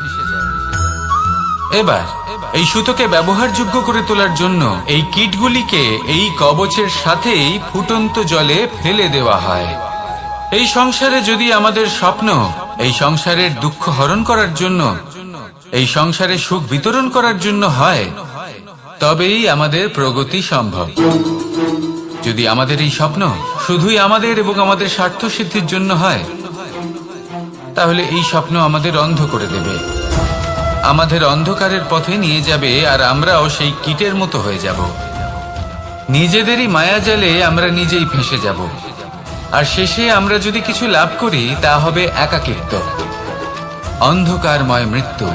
এবার এই সুতোকে ব্যবহারযোগ্য করে তোলার জন্য এই কীটগুলিকে এই কবচের সাথেই ফুটন্ত জলে ফেলে দেওয়া হয়। এই সংসারে যদি আমাদের স্বপ্ন এই সংসারের দুঃখ হরণ করার জন্য, এই সংসারে সুখ বিতরণ করার জন্য হয়, তবেই আমাদের প্রগতি সম্ভব। যদি আমাদের এই স্বপ্ন শুধুই আমাদের এবং আমাদের স্বার্থ সিদ্ধির জন্য হয়, তাহলে এই স্বপ্ন আমাদের অন্ধ করে দেবে, আমাদের অন্ধকারের পথে নিয়ে যাবে, আর আমরাও সেই কীটের মতো হয়ে যাব। নিজেদেরই মায়াজালে আমরা নিজেই ফেঁসে যাব। আর শেষে আমরা যদি কিছু লাভ করি তা হবে একাকিত্ব, অন্ধকারময় মৃত্যু।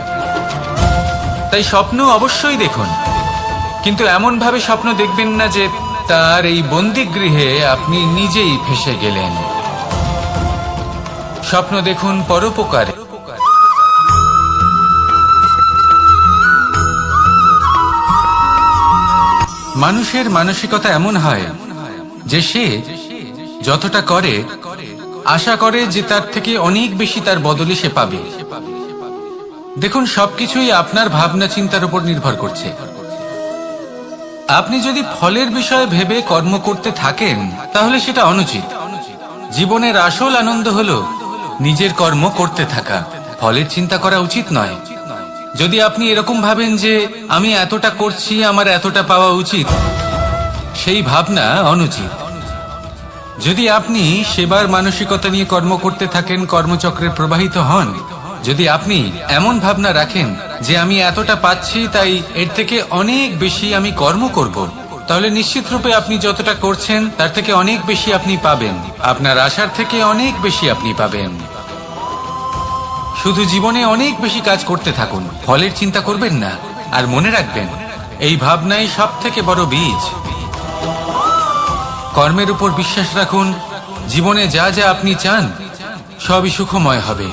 তাই স্বপ্ন অবশ্যই দেখুন, কিন্তু এমন ভাবে স্বপ্ন দেখবেন না যে তার এই বন্দিগৃহে আপনি নিজেই ফেঁসে গেলেন। স্বপ্ন দেখুন পরোপকারে। মানুষের মানসিকতা এমন হয় যে সে যতটা করে আশা করে যে তার থেকে অনেক বেশি তার বদলে সে পাবে। দেখুন, সবকিছুই আপনার ভাবনা চিন্তার উপর নির্ভর করছে। আপনি যদি ফলের বিষয়ে ভেবে কর্ম করতে থাকেন তাহলে সেটা অনুচিত। জীবনের আসল আনন্দ হলো নিজের কর্ম করতে থাকা, ফলের চিন্তা করা উচিত নয়। যদি আপনি এরকম ভাবেন যে আমি এতটা করছি, আমার এতটা পাওয়া উচিত, সেই ভাবনা অনুচিত। যদি আপনি সেবার মানসিকতা নিয়ে কর্ম করতে থাকেন, কর্মচক্রে প্রবাহিত হন, যদি আপনি এমন ভাবনা রাখেন যে আমি এতটা পাচ্ছি তাই এর থেকে অনেক বেশি আমি কর্ম করব, তাহলে নিশ্চিত রূপে আপনি যতটা করছেন তার থেকে অনেক বেশি আপনি পাবেন। আপনার আশার থেকে অনেক বেশি আপনি পাবেন। শুধু জীবনে অনেক বেশি কাজ করতে থাকুন, ফলের চিন্তা করবেন না। আর মনে রাখবেন, এই ভাবনাই সব থেকে বড় বীজ। কর্মের উপর বিশ্বাস রাখুন। জীবনে যা যা আপনি চান সবই সুখময় হবে।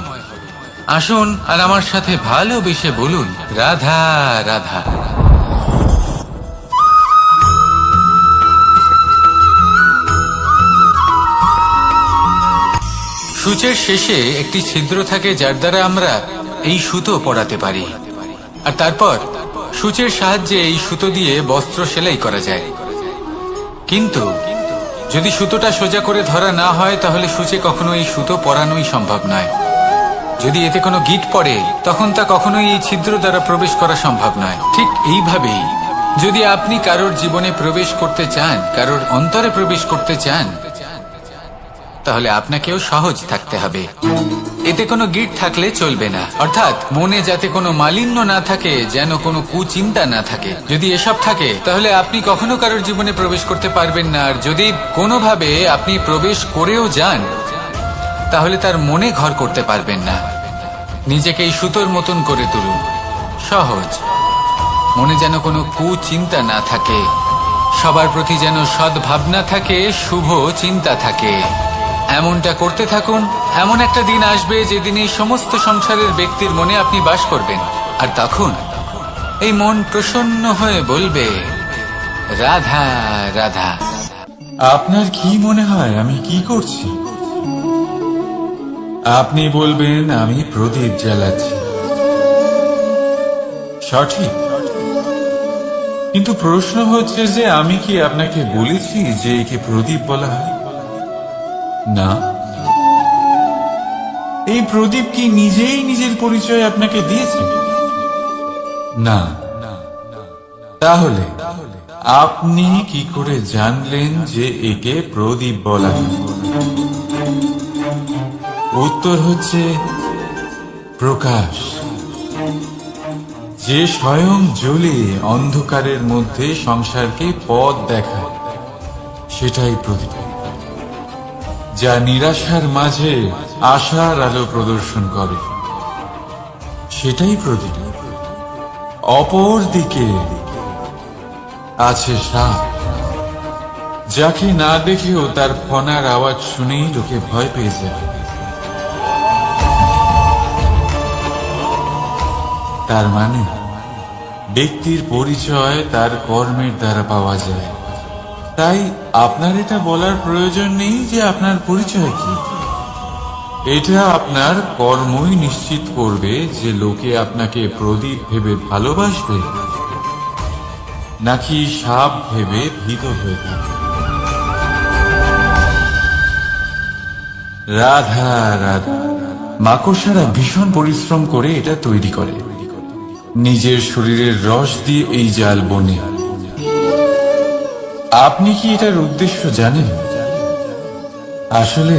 আসুন আর আমার সাথে ভালোবেসে বলুন, রাধা রাধা। সূচের শেষে একটি ছিদ্র থাকে যার দ্বারা আমরা এই সুতো পরাতে পারি, আর তারপর সূচের সাহায্যে এই সুতো দিয়ে বস্ত্র সেলাই করা যায়। কিন্তু যদি সুতোটা সোজা করে ধরা না হয় তাহলে সূচে কখনো এই সুতো পরানোই সম্ভব নয়। যদি এতে কোনো গিঁট পড়ে তখন তা কখনোই এই ছিদ্র দ্বারা প্রবেশ করা সম্ভব নয়। ঠিক এইভাবেই যদি আপনি কারোর জীবনে প্রবেশ করতে চান, কারোর অন্তরে প্রবেশ করতে চান, তাহলে আপনাকেও সহজ থাকতে হবে। এতে কোনো গিঁট থাকলে চলবে না, অর্থাৎ মনে যাতে কোনো মালিন্য না থাকে, যেন কোনো কুচিন্তা না থাকে। যদি এসব থাকে তাহলে আপনি কখনো কারোর জীবনে প্রবেশ করতে পারবেন না। আর যদি কোনোভাবে আপনি প্রবেশ করেও যান তাহলে তার মনে ঘর করতে পারবেন না। নিজেকে এই সুতোর মতন করে তুলুন, সহজ। মনে যেন কোনো কুচিন্তা না থাকে, সবার প্রতি যেন সদ্ভাবনা থাকে, শুভ চিন্তা থাকে। এমনটা করতে থাকুন। এমন একটা দিন আসবে যেদিন এই সমস্ত সংসারের ব্যক্তির মনে আপনি বাস করবেন, আর তখন এই মন প্রসন্ন হয়ে বলবে, রাধা রাধা। আপনার কি মনে হয় আমি কি করছি? আপনি বলবেন আমি প্রদীপ জ্বালাচ্ছি। সঠিক, কিন্তু প্রশ্ন হচ্ছে যে আমি কি আপনাকে বলেছি যে একে প্রদীপ বলা হয়? না। এই প্রদীপ কি নিজেই নিজের পরিচয় আপনাকে দিয়েছে? না। তাহলে আপনি কি করে জানলেন যে একে প্রদীপ বলা হয়? উত্তর হচ্ছে প্রকাশ, যে স্বয়ং জ্বলে অন্ধকারের মধ্যে সংসারকে পথ দেখায়, সেটাই প্রদীপ। যা নিরাশার মাঝে আশার আলো প্রদর্শন করে, সেটাই প্রদীপ। অপর দিকে আছে সাপ, যাকে না দেখেও তার ফনার আওয়াজ শুনেই লোকে ভয় পেয়ে যায়। তার মানে ব্যক্তির পরিচয় তার কর্মের দ্বারা পাওয়া যায়। তাই আপনার এটা বলার প্রয়োজন নেই যে আপনার পরিচয় কি। এটা আপনার কর্মই নিশ্চিত করবে যে লোকে আপনাকে প্রদীপ ভেবে ভালোবাসবে নাকি সাপ ভেবে ভীত হয়ে থাকবে। রাধা রাধা। মাকড়সারা ভীষণ পরিশ্রম করে এটা তৈরি করে, নিজের শরীরের রস দিয়ে এই জাল বনে। আপনি কি এটার উদ্দেশ্য জানেন? আসলে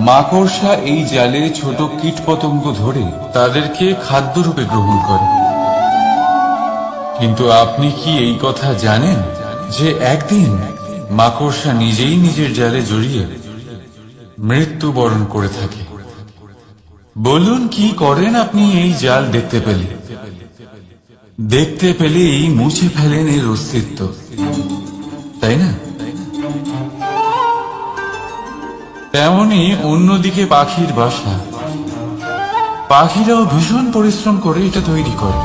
মাকড়সা এই জালে ছোট কীটপতঙ্গ ধরে তাদেরকে খাদ্যরূপে গ্রহণ করে। কিন্তু আপনি কি এই কথা জানেন যে একদিন মাকড়সা নিজেই নিজের জালে জড়িয়ে মৃত্যুবরণ করে থাকে? বলুন, কি করেন আপনি এই জাল দেখতে পেলে? দেখতে পেলেই মুছে ফেলেন এর অস্তিত্ব, তাই না? তেমনি অন্যদিকে পাখির বাসা, পাখিরাও ভীষণ পরিশ্রম করে এটা তৈরি করে।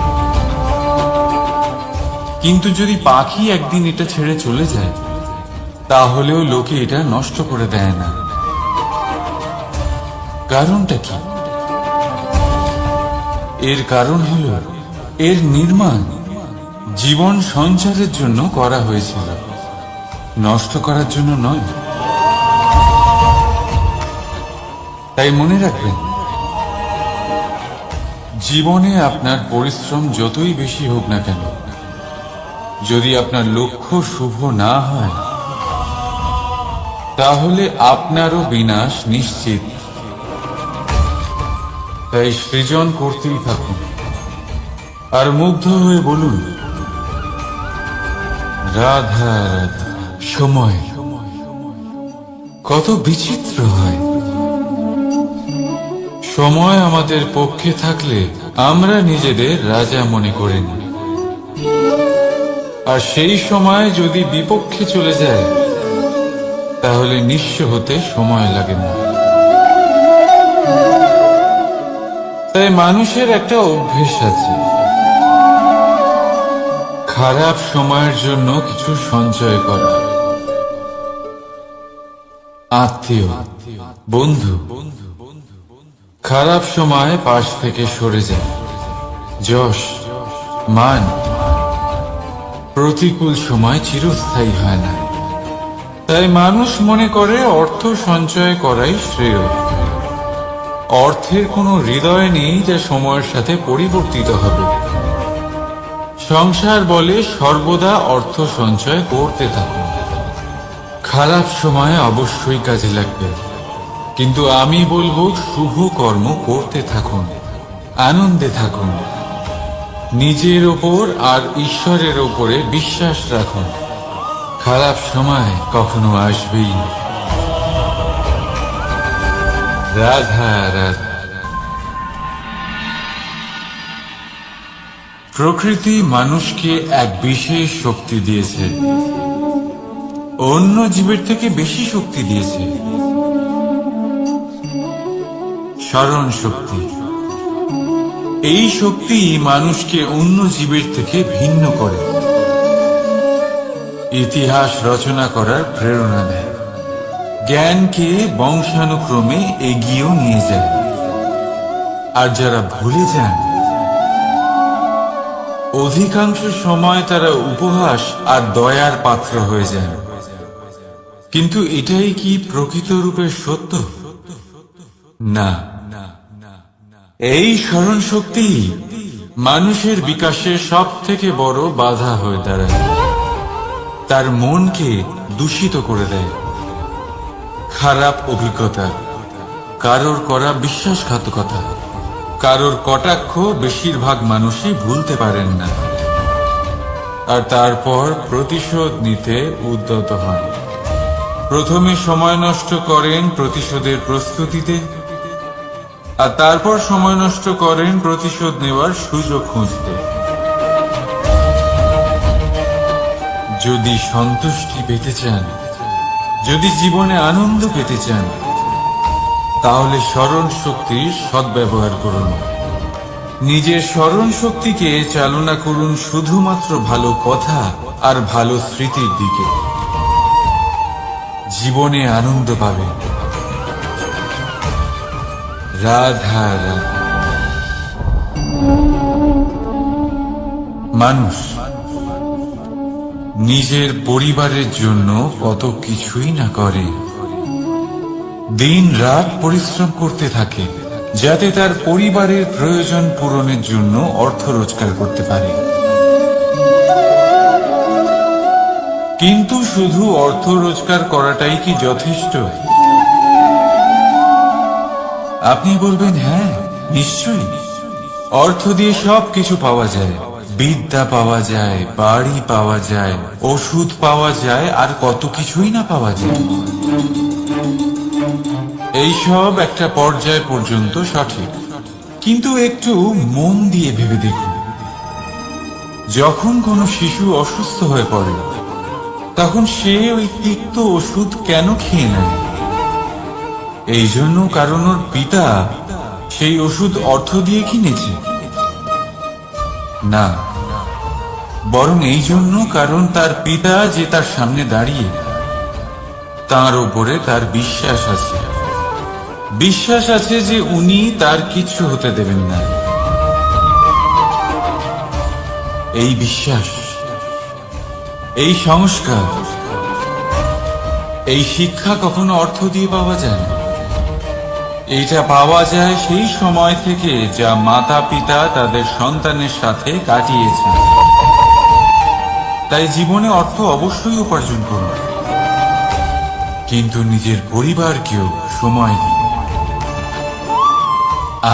কিন্তু যদি পাখি একদিন এটা ছেড়ে চলে যায় তাহলেও লোকে এটা নষ্ট করে দেয় না। কারণটা কি? এর কারণ হল এর নির্মাণ জীবন সঞ্চারের জন্য করা হয়েছিল, নষ্ট করার জন্য নয়। তাই মনে রাখবেন, জীবনে আপনার পরিশ্রম যতই বেশি হোক না কেন, যদি আপনার লক্ষ্য শুভ না হয়, তাহলে আপনারও বিনাশ নিশ্চিত। তাই সৃজন করতেই থাকুন আর মুগ্ধ হয়ে বলুন, রাধা রাধা। সময় কত বিচিত্র হয়। সময় আমাদের পক্ষে থাকলে আমরা নিজেদের রাজা মনে করে নিই, আর সেই সময় যদি বিপক্ষে চলে যায়, তাহলে নিঃস্ব হতে সময় লাগে না। তাই মানুষের একটা অভ্যেস আছে, খারাপ সময়ের জন্য কিছু সঞ্চয় করা। আত্মীয়, বন্ধু খারাপ সময় পাশ থেকে সরে যায়। যশ, মান প্রতিকূল সময় চিরস্থায়ী হয় না। তাই মানুষ মনে করে অর্থ সঞ্চয় করাই শ্রেয়। অর্থের কোনো হৃদয় নেই যা সময়ের সাথে পরিবর্তিত হবে। সংসার বলে সর্বদা অর্থ সঞ্চয় করতে থাকুন। খারাপ সময় অবশ্যই কাজে লাগবে, কিন্তু আমি বলবো শুভ কর্ম করতে থাকুন, আনন্দে থাকুন, নিজের ওপর আর ঈশ্বরের ওপরে বিশ্বাস রাখুন। খারাপ সময় কখনো আসবেই না। রাধা রাধা। প্রকৃতি মানুষকে এক বিশেষ শক্তি দিয়েছে, অন্য জীবের থেকে বেশি শক্তি দিয়েছে। স্মরণ শক্তি। এই শক্তি মানুষকে অন্য জীবের থেকে ভিন্ন করে, ইতিহাস রচনা করার প্রেরণা দেয়, জ্ঞানকে বংশানুক্রমে এগিয়েও নিয়ে যায়। আর যারা ভুলে যান, অধিকাংশ সময় তারা উপহাস আর দয়ার পাত্র হয়ে যান। কিন্তু এটাই কি প্রকৃত রূপে সত্য? না। এই স্মরণ শক্তি মানুষের বিকাশের সব থেকে বড় বাধা হয়ে দাঁড়ায়। তার মনকে দূষিত করে দেয়। খারাপ অভিজ্ঞতা, কারোর করা বিশ্বাসঘাতকতা, কারোর কটাক্ষ বেশিরভাগ মানুষই ভুলতে পারেন না, আর তারপর প্রতিশোধ নিতে উদ্যত হন। প্রথমে সময় নষ্ট করেন প্রতিশোধের প্রস্তুতিতে, আর তারপর সময় নষ্ট করেন প্রতিশোধ নেওয়ার সুযোগ খুঁজতে। যদি সন্তুষ্টি পেতে চান, যদি জীবনে আনন্দ পেতে চান, তাহলে স্মরণ শক্তির সদ্ব্যবহার করুন। নিজের স্মরণ শক্তিকে চালনা করুন শুধুমাত্র ভালো কথা আর ভালো স্মৃতির দিকে। জীবনে আনন্দ পাবেন। রাধা রাধা। মানুষ নিজের পরিবারের জন্য কত কিছুই না করে, দিন রাত পরিশ্রম করতে থাকে, যাতে তার পরিবারের প্রয়োজন পূরণের জন্য অর্থ রোজগার করতে পারে। কিন্তু শুধু অর্থ রোজগার করাটাই কি যথেষ্ট? আপনি বলবেন, হ্যাঁ নিশ্চয়ই, অর্থ দিয়ে সব কিছু পাওয়া যায়। বিদ্যা পাওয়া যায়, বাড়ি পাওয়া যায়, ওষুধ পাওয়া যায়, আর কত কিছুই না পাওয়া যায়। এইসব একটা পর্যায় পর্যন্ত সঠিক, কিন্তু একটু মন দিয়ে ভেবে দেখুন, যখন কোনো শিশু অসুস্থ হয়ে পড়ে, তখন সে ওই তিক্ত ওষুধ কেন খেয়ে নেয়? এই জন্য কারণ ওর পিতা সেই ওষুধ অর্থ দিয়ে কিনেছে? না, বরং এই জন্য কারণ তার পিতা যে তার সামনে দাঁড়িয়ে তার উপরে তার বিশ্বাস আছে। বিশ্বাস আছে যে উনি তার কিছু হতে দেবেন না। এই বিশ্বাস, এই সংস্কার, এই শিক্ষা কখনো অর্থ দিয়ে পাওয়া যায় না। এটা পাওয়া যায় সেই সময় থেকে যা মাতা পিতা তাদের সন্তানের সাথে কাটিয়েছেন। তাই জীবনে অর্থ অবশ্যই উপার্জন করুন, কিন্তু নিজের পরিবারকেও সময় দিন,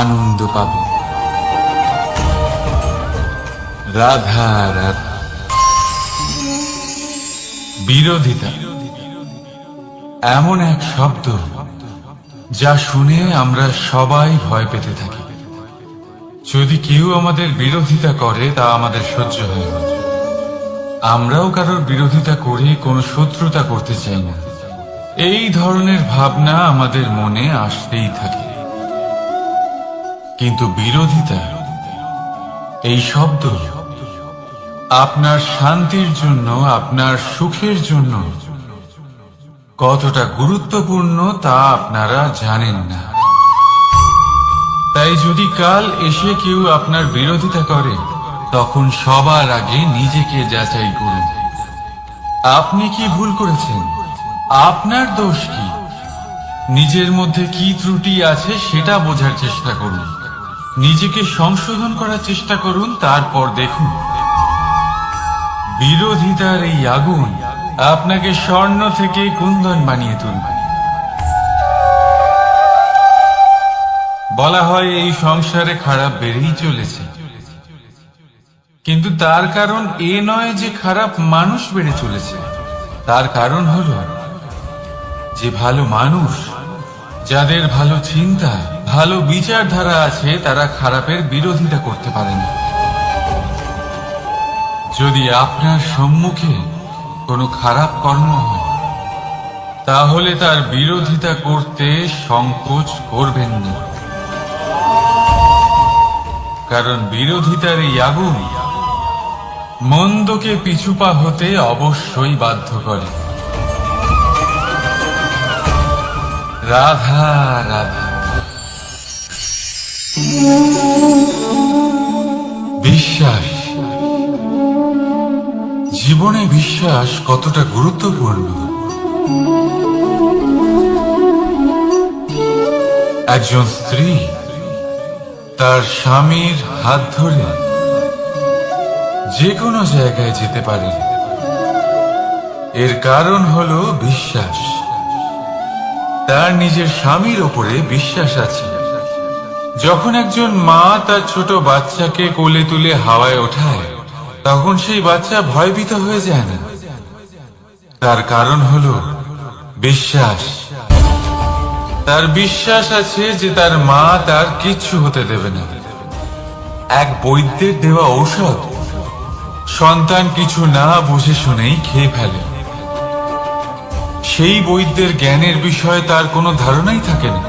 আনন্দ পাবেন। রাধা রাধা। বিরোধিতা এমন এক শব্দ যা শুনে আমরা সবাই ভয় পেতে থাকি। যদি কেউ আমাদের বিরোধিতা করে তা আমাদের সহ্য হয় না। আমরাও কারোর বিরোধিতা করে কোনো শত্রুতা করতে চাই না। এই ধরনের ভাবনা আমাদের মনে আসতেই থাকে। কিন্তু বিরোধিতা এই শব্দ আপনার শান্তির জন্য, আপনার সুখের জন্য কতটা গুরুত্বপূর্ণ তা আপনারা জানেন না। তাই যদি কাল এসে কেউ আপনার বিরোধিতা করে, তখন সবার আগে নিজেকে যাচাই করুন। আপনি কি ভুল করেছেন? আপনার দোষ কি? নিজের মধ্যে কি ত্রুটি আছে সেটা বোঝার চেষ্টা করুন। নিজেকে সংশোধন করার চেষ্টা করুন, তারপর দেখুন বিরোধিতার এই আগুন আপনাকে স্বর্ণ থেকে কুন্দন বানিয়ে তুলবে। বলা হয় এই সংসারে খারাপ বেড়েই চলেছে, কিন্তু তার কারণ এ নয় যে খারাপ মানুষ বেড়ে চলেছে। তার কারণ হলো যে ভালো মানুষ, যাদের ভালো চিন্তা, ভালো বিচারধারা আছে, তারা খারাপের বিরোধিতা করতে পারে না। যদি আপনার সম্মুখে কোনো খারাপ কর্ম হয়, তাহলে তার বিরোধিতা করতে সংকোচ করবেন না, কারণ বিরোধিতার এই আগুন মন্দকে পিছুপা হতে অবশ্যই বাধ্য করে। রাধা রাধা। বিশ্বাস, জীবনে বিশ্বাস কতটা গুরুত্বপূর্ণ। একজন স্ত্রী তার স্বামীর হাত ধরে যে কোনো জায়গায় যেতে পারে, এর কারণ হলো বিশ্বাস। তার নিজের স্বামীর ওপরে বিশ্বাস আছে। যখন একজন মা তার ছোট বাচ্চাকে কোলে তুলে হাওয়ায় ওঠায়, তখন সেই বাচ্চা ভয়ভীত হয়ে যায় না। তার কারণ হলো বিশ্বাস। তার বিশ্বাস আছে যে তার মা তার কিচ্ছু হতে দেবে না। এক বৈদ্যের দেওয়া ঔষধ সন্তান কিছু না বুঝে শুনেই খেয়ে ফেলে। সেই বৈদ্যের জ্ঞানের বিষয়ে তার কোনো ধারণাই থাকে না।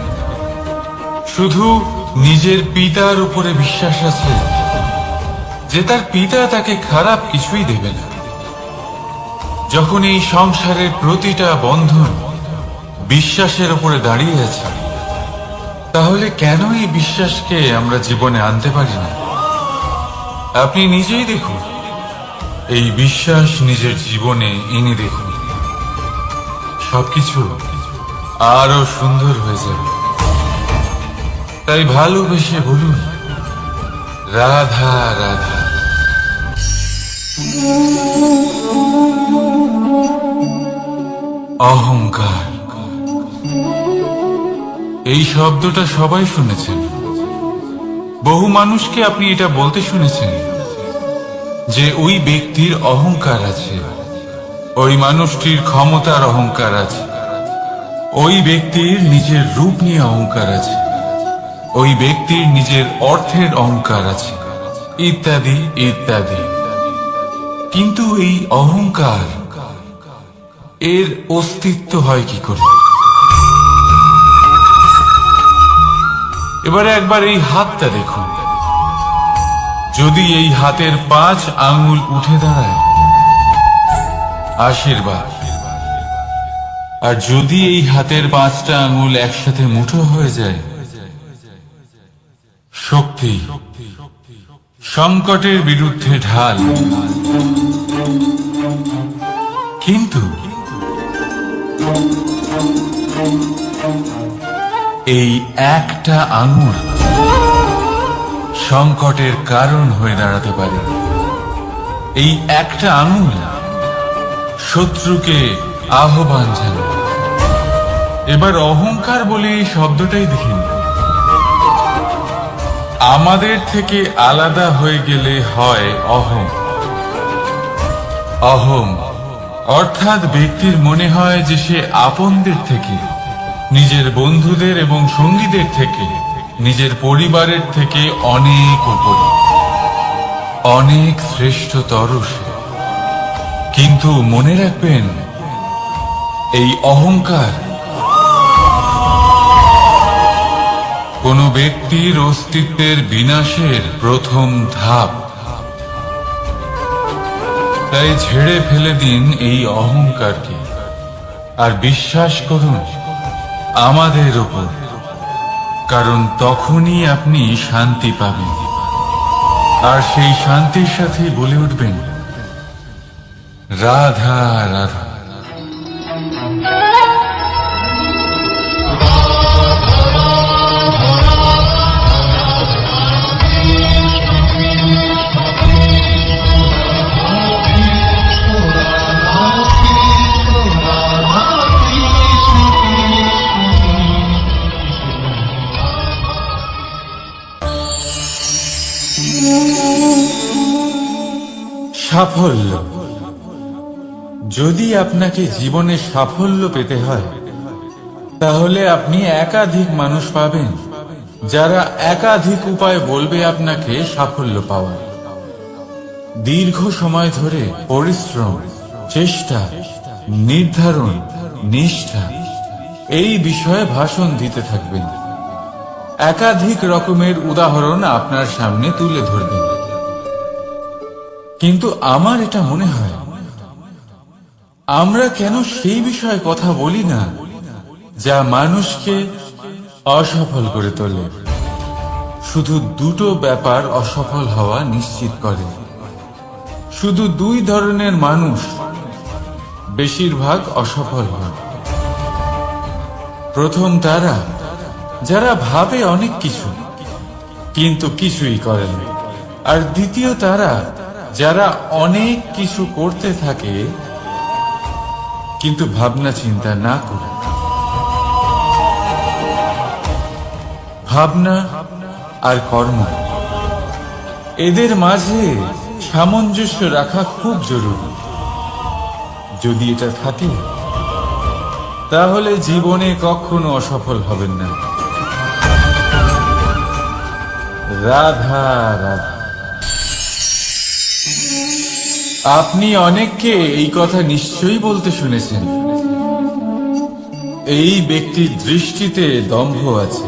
শুধু নিজের পিতার উপরে বিশ্বাস আছে যে তার পিতা তাকে খারাপ কিছুই দেবে না। যখন এই সংসারের প্রতিটা বন্ধন বিশ্বাসের উপরে দাঁড়িয়ে আছে, তাহলে কেন এই বিশ্বাসকে আমরা জীবনে আনতে পারি না? আপনি নিজেই দেখুন, এই বিশ্বাস নিজের জীবনে এনে দেখুন, সবকিছু আরো সুন্দর হয়ে যাবে। তাই ভালোবেসে বলুন রাধা রাধা। অহংকার, এই শব্দটা সবাই শুনেছেন। বহু মানুষকে আপনি এটা বলতে শুনেছেন যে ওই ব্যক্তির অহংকার আছে, ওই মানুষটির ক্ষমতার অহংকার আছে, ওই ব্যক্তির নিজের রূপ নিয়ে অহংকার আছে, ওই ব্যক্তির নিজের অর্থের অহংকার আছে, ইত্যাদি ইত্যাদি। কিন্তু এই অহংকার, এর অস্তিত্ব হয় কি করে? এবারে একবার এই হাতটা দেখুন। যদি এই হাতের 5 আঙ্গুল উঠে দাঁড়ায়, আশীর্বাদ। আর যদি এই হাতের 5টা আঙুল একসাথে মুঠো হয়ে যায়, শক্তি, সংকটের বিরুদ্ধে ঢাল। কিন্তু এই একটা আঙুল সংকটের কারণ হয়ে দাঁড়াতে পারে। এই একটা আঙুল শত্রুকে আহ্বান জানায়। এবার অহংকার বলে এই শব্দটাই দেখেন। আমাদের থেকে আলাদা হয়ে গেলে হয় অহং। অহং অর্থাৎ ব্যক্তির মনে হয় যে সে আপনদের থেকে, নিজের বন্ধুদের এবং সঙ্গীদের থেকে, নিজের পরিবারের থেকে অনেক উপরে, অনেক শ্রেষ্ঠতর সে। কিন্তু মনে রাখবেন, এই অহংকার কোন ব্যক্তির অস্তিত্বের বিনাশের প্রথম ধাপ। তাই ঝেড়ে ফেলে দিন এই অহংকারকে, আর বিশ্বাস করুন আমাদের উপর, কারণ তখনই আপনি শান্তি পাবেন। আর সেই শান্তির সাথে বলে উঠবেন, রাধা রাধা। সাফল্য। যদি আপনাকে জীবনে সাফল্য পেতে হয়, তাহলে আপনি একাধিক মানুষ পাবেন যারা একাধিক উপায় বলবে আপনাকে সাফল্য পাওয়ার। দীর্ঘ সময় ধরে পরিশ্রম, চেষ্টা, নির্ধারণ, নিষ্ঠা এই বিষয়ে ভাষণ দিতে থাকবেন। একাধিক রকমের উদাহরণ আপনার সামনে তুলে ধরবেন। কিন্তু আমার এটা মনে হয়, আমরা কেন সেই বিষয়ে কথা বলি না যা মানুষকে অসফল করে তোলে? শুধু দুটো ব্যাপার অসফল হওয়া নিশ্চিত করে। শুধু 2 ধরনের মানুষ বেশিরভাগ অসফল হয়। প্রথম তারা যারা ভাবে অনেক কিছু কিন্তু কিছুই করে না। আর দ্বিতীয় তারা যারা অনেক কিছু করতে থাকে কিন্তু ভাবনা চিন্তা না করে। ভাবনা আর কর্ম, এদের মাঝে সামঞ্জস্য রাখা খুব জরুরি। যদি এটা থাকে, তাহলে জীবনে কখনো অসফল হবেন না। রাধা রাধা। আপনি অনেককে এই কথা নিশ্চয়ই বলতে শুনেছেন, এই ব্যক্তির দৃষ্টিতে দম্ভ আছে,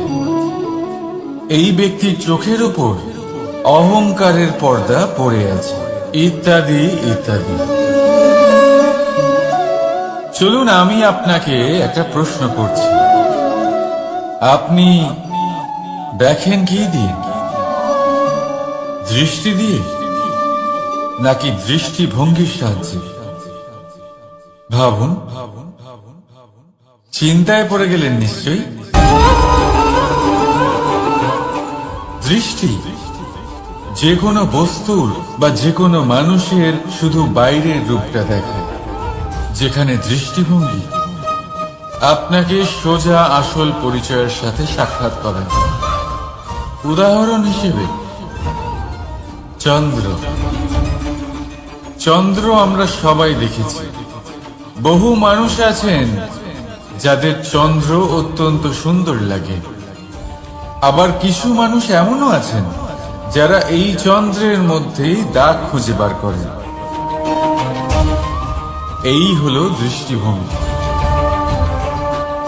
এই ব্যক্তির চোখের উপর অহংকারের পর্দা পড়ে আছে, ইত্যাদি ইত্যাদি। চলুন আমি আপনাকে একটা প্রশ্ন করছি। আপনি দেখেন কি দিয়ে? দৃষ্টি দিয়ে নাকি দৃষ্টিভঙ্গির সাহায্যে? ভাবুন। চিন্তায় পড়ে গেলেন নিশ্চয়ই। দৃষ্টি যে কোনো বস্তুর বা যে কোনো মানুষের শুধু বাইরের রূপটা দেখায়, যেখানে দৃষ্টিভঙ্গি আপনাকে সোজা আসল পরিচয়ের সাথে সাক্ষাৎ করায়। উদাহরণ হিসেবে চন্দ্র। চন্দ্র আমরা সবাই দেখেছি। বহু মানুষ আছেন যাদের চন্দ্র অত্যন্ত সুন্দর লাগে। আবার কিছু মানুষ এমনও আছেন যারা এই চন্দ্রের মধ্যেই দাগ খুঁজে বার করেন। এই হলো দৃষ্টিভঙ্গি।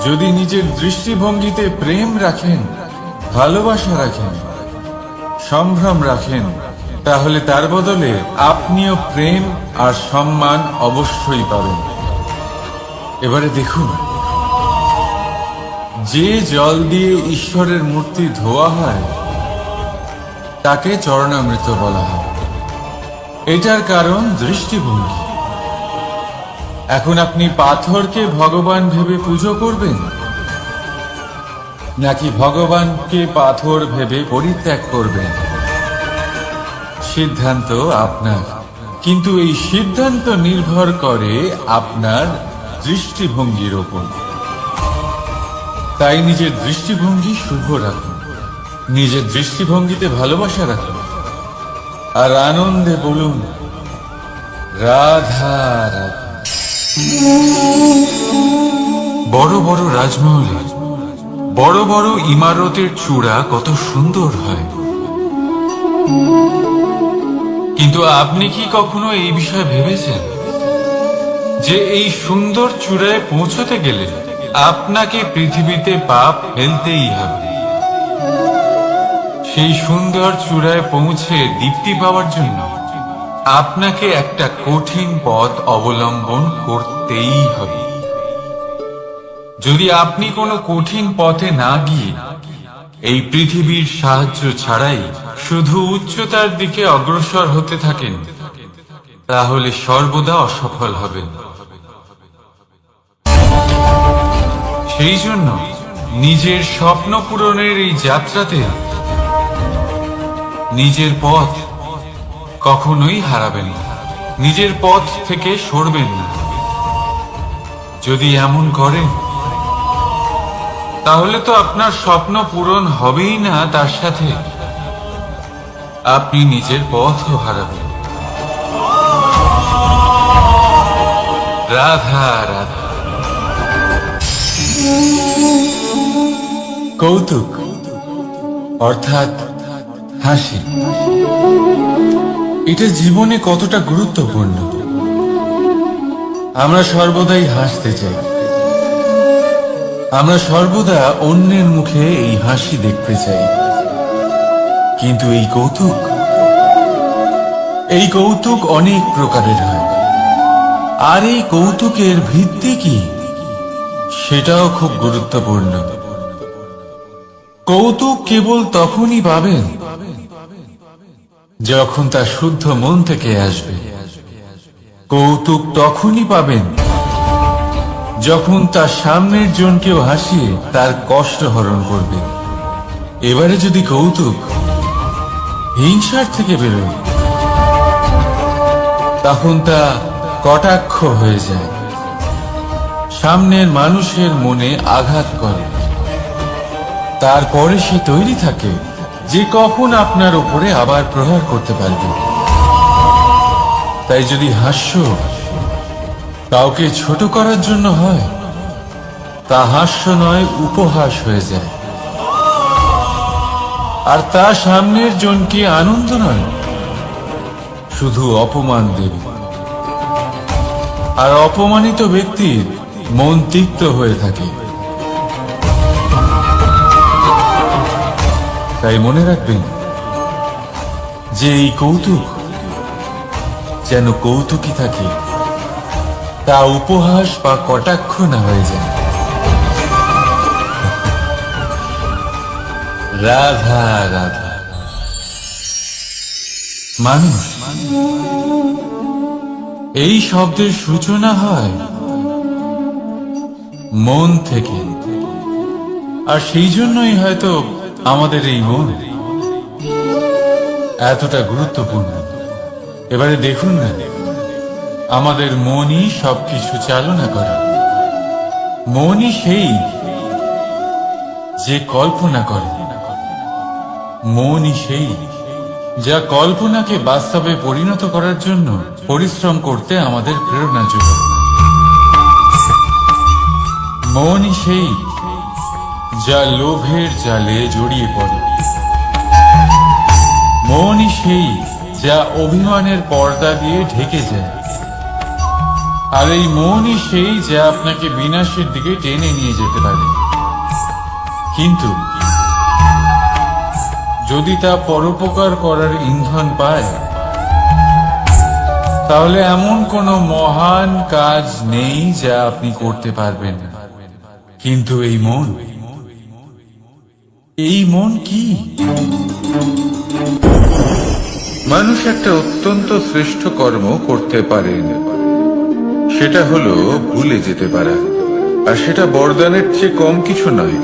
যদি নিজের দৃষ্টিভঙ্গিতে প্রেম রাখেন, ভালোবাসা রাখেন, সম্ভ্রম রাখেন, তাহলে তার বদলে আপনিও প্রেম আর সম্মান অবশ্যই পাবেন। এবারে দেখুন, যে জল দিয়ে ঈশ্বরের মূর্তি ধোয়া হয় তাকে চরণামৃত বলা হয়। এটার কারণ দৃষ্টিভঙ্গি। এখন আপনি পাথরকে ভগবান ভেবে পুজো করবেন, নাকি ভগবানকে পাথর ভেবে পরিত্যাগ করবেন? সিদ্ধান্ত আপনার, কিন্তু এই সিদ্ধান্ত নির্ভর করে আপনার দৃষ্টিভঙ্গির ওপর। তাই নিজের দৃষ্টিভঙ্গি শুভ রাখুন, নিজের দৃষ্টিভঙ্গিতে ভালোবাসা রাখুন, আর আনন্দে বলুন রাধা রাধা। বড় বড় রাজমহলে বড় বড় ইমারতের চূড়া কত সুন্দর হয়, কিন্তু আপনি কি কখনো এই বিষয়ে ভেবেছেন যে এই সুন্দর চূড়ায় পৌঁছতে গেলে আপনাকে পৃথিবীতে পা ফেলতেই হবে? সেই সুন্দর চূড়ায় পৌঁছে দীপ্তি পাওয়ার জন্য আপনাকে একটা কঠিন পথ অবলম্বন করতেই হবে। যদি আপনি কোনো কঠিন পথে না গিয়ে এই পৃথিবীর সাহায্য ছাড়াই শুধু উচ্চতার দিকে অগ্রসর হতে থাকেন, তাহলে সর্বদা অসফল হবেন। সেই জন্য নিজের স্বপ্ন পূরণের এই যাত্রাতে নিজের পথ কখনোই হারাবেন না, নিজের পথ থেকে সরবেন না। যদি এমন করেন তাহলে তো আপনার স্বপ্ন পূরণ হবেই না, তার সাথে আপনি নিজের পথও হারাবেন। রাধা রাধা। কৌতুক অর্থাৎ হাসি, এটা জীবনে কতটা গুরুত্বপূর্ণ। আমরা সর্বদাই হাসতে চাই, আমরা সর্বদা অন্যের মুখে এই হাসি দেখতে চাই। কিন্তু এই কৌতুক অনেক প্রকারের হয়, আর এই কৌতুকের ভিত্তি কি সেটাও খুব গুরুত্বপূর্ণ। কৌতুক কেবল তখনই পাবেন যখন তা শুদ্ধ মন থেকে আসবে। কৌতুক তখনই পাবেন যখন তার সামনের জনকেও হাসিয়ে তার কষ্ট হরণ করবে। এবারে যদি কৌতুক হিংসার থেকে বেরোয়, তখন তা কটাক্ষ হয়ে যায়, সামনের মানুষের মনে আঘাত করে। তারপরে সে তৈরি থাকে যে কখন আপনার উপরে আবার প্রহার করতে পারবে। তাই যদি হাস্য কাউকে ছোট করার জন্য হয়, তা হাস্য নয়, উপহাস হয়ে যায়। আর তা সামনের জনকে আনন্দ নয়, শুধু অপমান দেবে। আর অপমানিত ব্যক্তির মন তিক্ত হয়ে থাকে। তাই মনে রাখবেন যে এই কৌতুক যেন কৌতুকই থাকে, তা উপহাস বা কটাক্ষ না হয়ে যায়। রাধা রাধা। মানুষ এই শব্দের সূচনা হয় মন থেকে, আর সেই জন্যই হয়তো আমাদের এই মন এতটা গুরুত্বপূর্ণ। এবারে দেখুন না, আমাদের মনই সবকিছু চালনা করে। মনই সেই যে কল্পনা করে, মনই সেই যা কল্পনাকে বাস্তবে পরিণত করার জন্য পরিশ্রম করতে আমাদের প্রেরণা যোগায়। মনই সেই যা লোভের জালে জড়িয়ে পড়ে। মনই সেই যা অভিমানের পর্দা দিয়ে ঢেকে যায়। আর এই মনই সেই যা আপনাকে বিনাশের দিকে টেনে নিয়ে যেতে পারে। কিন্তু যদি তা পরোপকার করার ইন্ধন পায়, তাহলে এমন কোনো মহান কাজ নেই যা আপনি করতে পারবেন না। কিন্তু এই মন এই মন কি? মানুষ একটা অত্যন্ত শ্রেষ্ঠ কর্ম করতে পারেন, সেটা হলো ভুলে যেতে পারা। আর সেটা বরদানের চেয়ে কম কিছু নয়।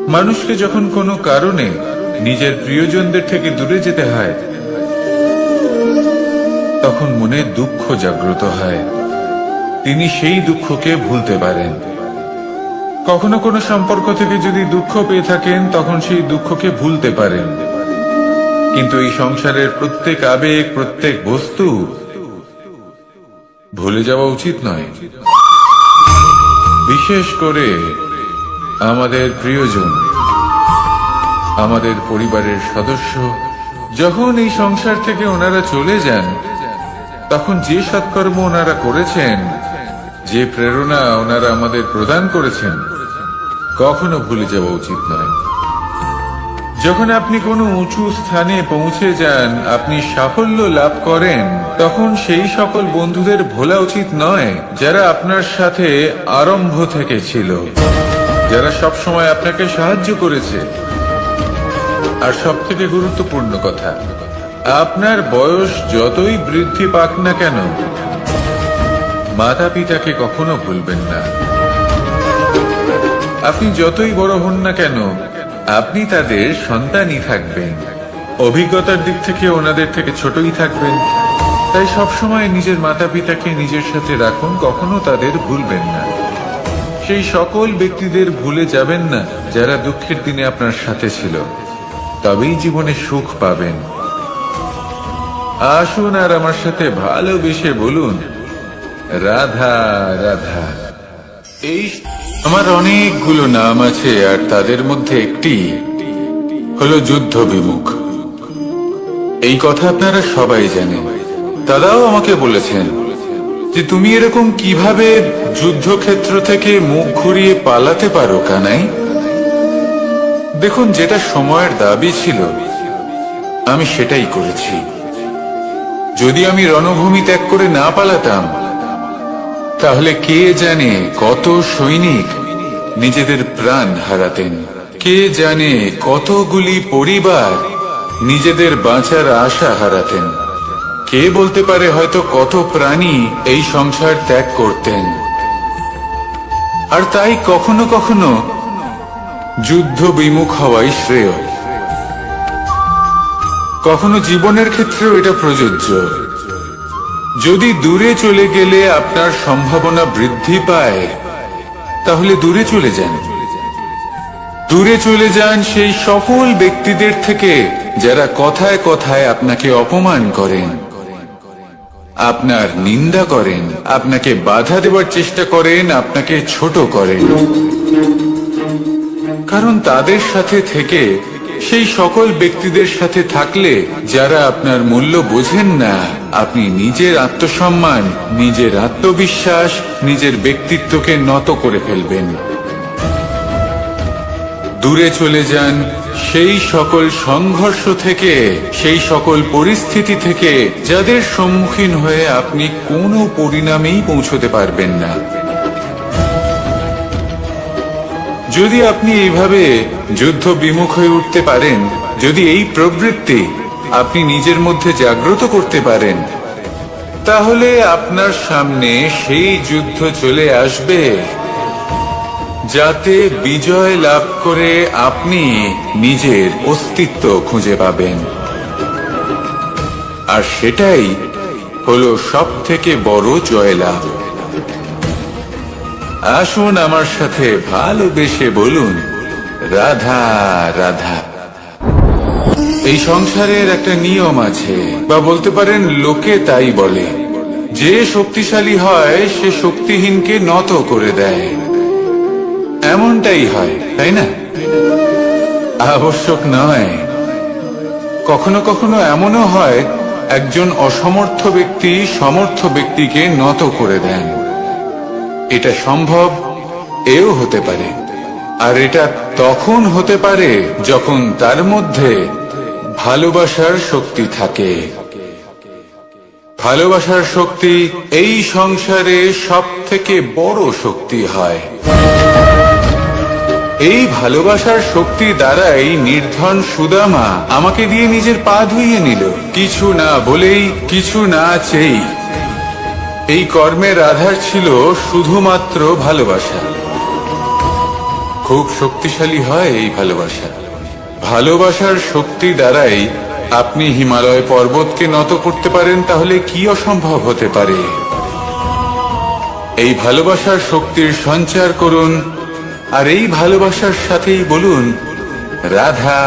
মানুষকে যখন কোনো কারণে নিজের প্রিয়জনদের থেকে দূরে যেতে হয়, তখন মনে দুঃখ জাগ্রত হয়। তিনি সেই দুঃখকে ভুলতে পারেন। কখনো কোনো সম্পর্ক থেকে যদি দুঃখ পেয়ে থাকেন, তখন সেই দুঃখকে ভুলতে পারেন। কিন্তু এই সংসারের প্রত্যেক আবেগ, প্রত্যেক বস্তু ভুলে যাওয়া উচিত নয়। বিশেষ করে আমাদের প্রিয়জন, আমাদের পরিবারের সদস্য যখন এই সংসার থেকে ওনারা চলে যান, তখন যে সৎকর্ম ওনারা করেছেন, যে প্রেরণা ওনারা আমাদের প্রদান করেছেন, কখনো ভুলে যাওয়া উচিত নয়। যখন আপনি কোনো উঁচু স্থানে পৌঁছে যান, আপনি সাফল্য লাভ করেন, তখন সেই সকল বন্ধুদের ভোলা উচিত নয় যারা আপনার সাথে আরম্ভ থেকে ছিল, যারা সব সময় আপনাকে সাহায্য করেছে। আর সবথেকে গুরুত্বপূর্ণ কথা, আপনার বয়স যতই বৃদ্ধি পাক না কেন, মাতা পিতাকে কখনো ভুলবেন না। আপনি যতই বড় হন না কেন, আপনি তাদের সন্তানই থাকবেন। অভিজ্ঞতার দিক থেকে ওনাদের থেকে ছোটই থাকবেন। তাই সবসময় নিজের মাতা পিতাকে নিজের সাথে রাখুন, কখনো তাদের ভুলবেন না। সেই সকল ব্যক্তিদের ভুলে যাবেন না যারা দুঃখের দিনে আপনার সাথে ছিল, তবেই জীবনে সুখ পাবেন। আসুন আর আমার সাথে ভালোবেসে বলুন, রাধা রাধা। এই আমার অনেকগুলো নাম আছে, আর তাদের মধ্যে একটি হলো যুদ্ধ বিমুখ। এই কথা আপনারা সবাই জানেন। দাদাও আমাকে বলেছেন যে তুমি এরকম কিভাবে যুদ্ধক্ষেত্র থেকে মুখ ঘুরিয়ে পালাতে পারো কানাই। দেখুন, যেটা সময়ের দাবি ছিল আমি সেটাই করেছি। যদি আমি রণভূমি ত্যাগ করে না পালাতাম, তাহলে কে জানে কত সৈনিক নিজেদের প্রাণ হারাতেন, কে জানে কতগুলি পরিবার নিজেদের বাঁচার আশা হারাতেন, কে বলতে পারে হয়তো কত প্রাণী এই সংসার ত্যাগ করতেন। আর তাই কখনো কখনো যুদ্ধ বিমুখ হওয়াই শ্রেয়। কখনো জীবনের ক্ষেত্রেও এটা প্রযোজ্য। যদি দূরে চলে গেলে আপনার সম্ভাবনা বৃদ্ধি পায়, তাহলে দূরে চলে যান। দূরে চলে যান সেই সকল ব্যক্তিদের থেকে যারা কথায় কথায় আপনাকে অপমান করেন, আপনার নিন্দা করেন, আপনাকে বাধা দেওয়ার চেষ্টা করেন, আপনাকে ছোট করেন। কারণ তাদের সাথে থেকে, সেই সকল ব্যক্তিদের সাথে থাকলে যারা আপনার মূল্য বোঝেন না, আপনি নিজের আত্মসম্মান, নিজের আত্মবিশ্বাস, নিজের ব্যক্তিত্বকে নত করে ফেলবেন। দূরে চলে যান সেই সকল সংঘর্ষ থেকে, সেই সকল পরিস্থিতি থেকে যাদের সম্মুখীন হয়ে আপনি কোনো পরিণামেই পৌঁছতে পারবেন না। যদি আপনি এইভাবে যুদ্ধ বিমুখ হয়ে উঠতে পারেন, যদি এই প্রবৃত্তি আপনি নিজের মধ্যে জাগ্রত করতে পারেন, তাহলে আপনার সামনে সেই যুদ্ধ চলে আসবে যাতে বিজয় লাভ করে আপনি নিজের অস্তিত্ব খুঁজে পাবেন। আর সেটাই হলো সবথেকে বড় জয়লাভ। আসুন আমার সাথে ভালোবেসে বলুন, রাধা রাধা। এই সংসারের একটা নিয়ম আছে, বা বলতে পারেন লোকে তাই বলে, যে শক্তিশালী হয় সে শক্তিহীনকে নত করে দেয়। এমনটাই হয়, তাই না? আবশ্যক নয়। কখনো কখনো এমনও হয় একজন অসমর্থ ব্যক্তি সমর্থ ব্যক্তিকে নত করে দেন। এটা সম্ভব, এও হতে পারে। আর এটা তখন হতে পারে যখন তার মধ্যে ভালোবাসার শক্তি থাকে। ভালোবাসার শক্তি এই সংসারে সবথেকে বড় শক্তি হয়। এই ভালোবাসার শক্তি দ্বারাই নির্ধন সুদামা আমাকে দিয়ে নিজের পা ধুইয়ে নিল, কিছু না বলেই, কিছু না চেয়েই। এই কর্মের আধার ছিল শুধুমাত্র ভালোবাসা। খুব শক্তিশালী হয় এই ভালোবাসা। ভালোবাসার শক্তি দ্বারাই আপনি হিমালয় পর্বতকে নত করতে পারেন, তাহলে কি অসম্ভব হতে পারে? এই ভালোবাসার শক্তির সঞ্চার করুন, আর এই ভালোবাসার সাথেই বলুন রাধা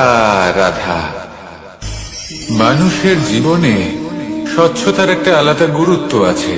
রাধা। মানুষের জীবনে স্বচ্ছতার একটা আলাদা গুরুত্ব আছে।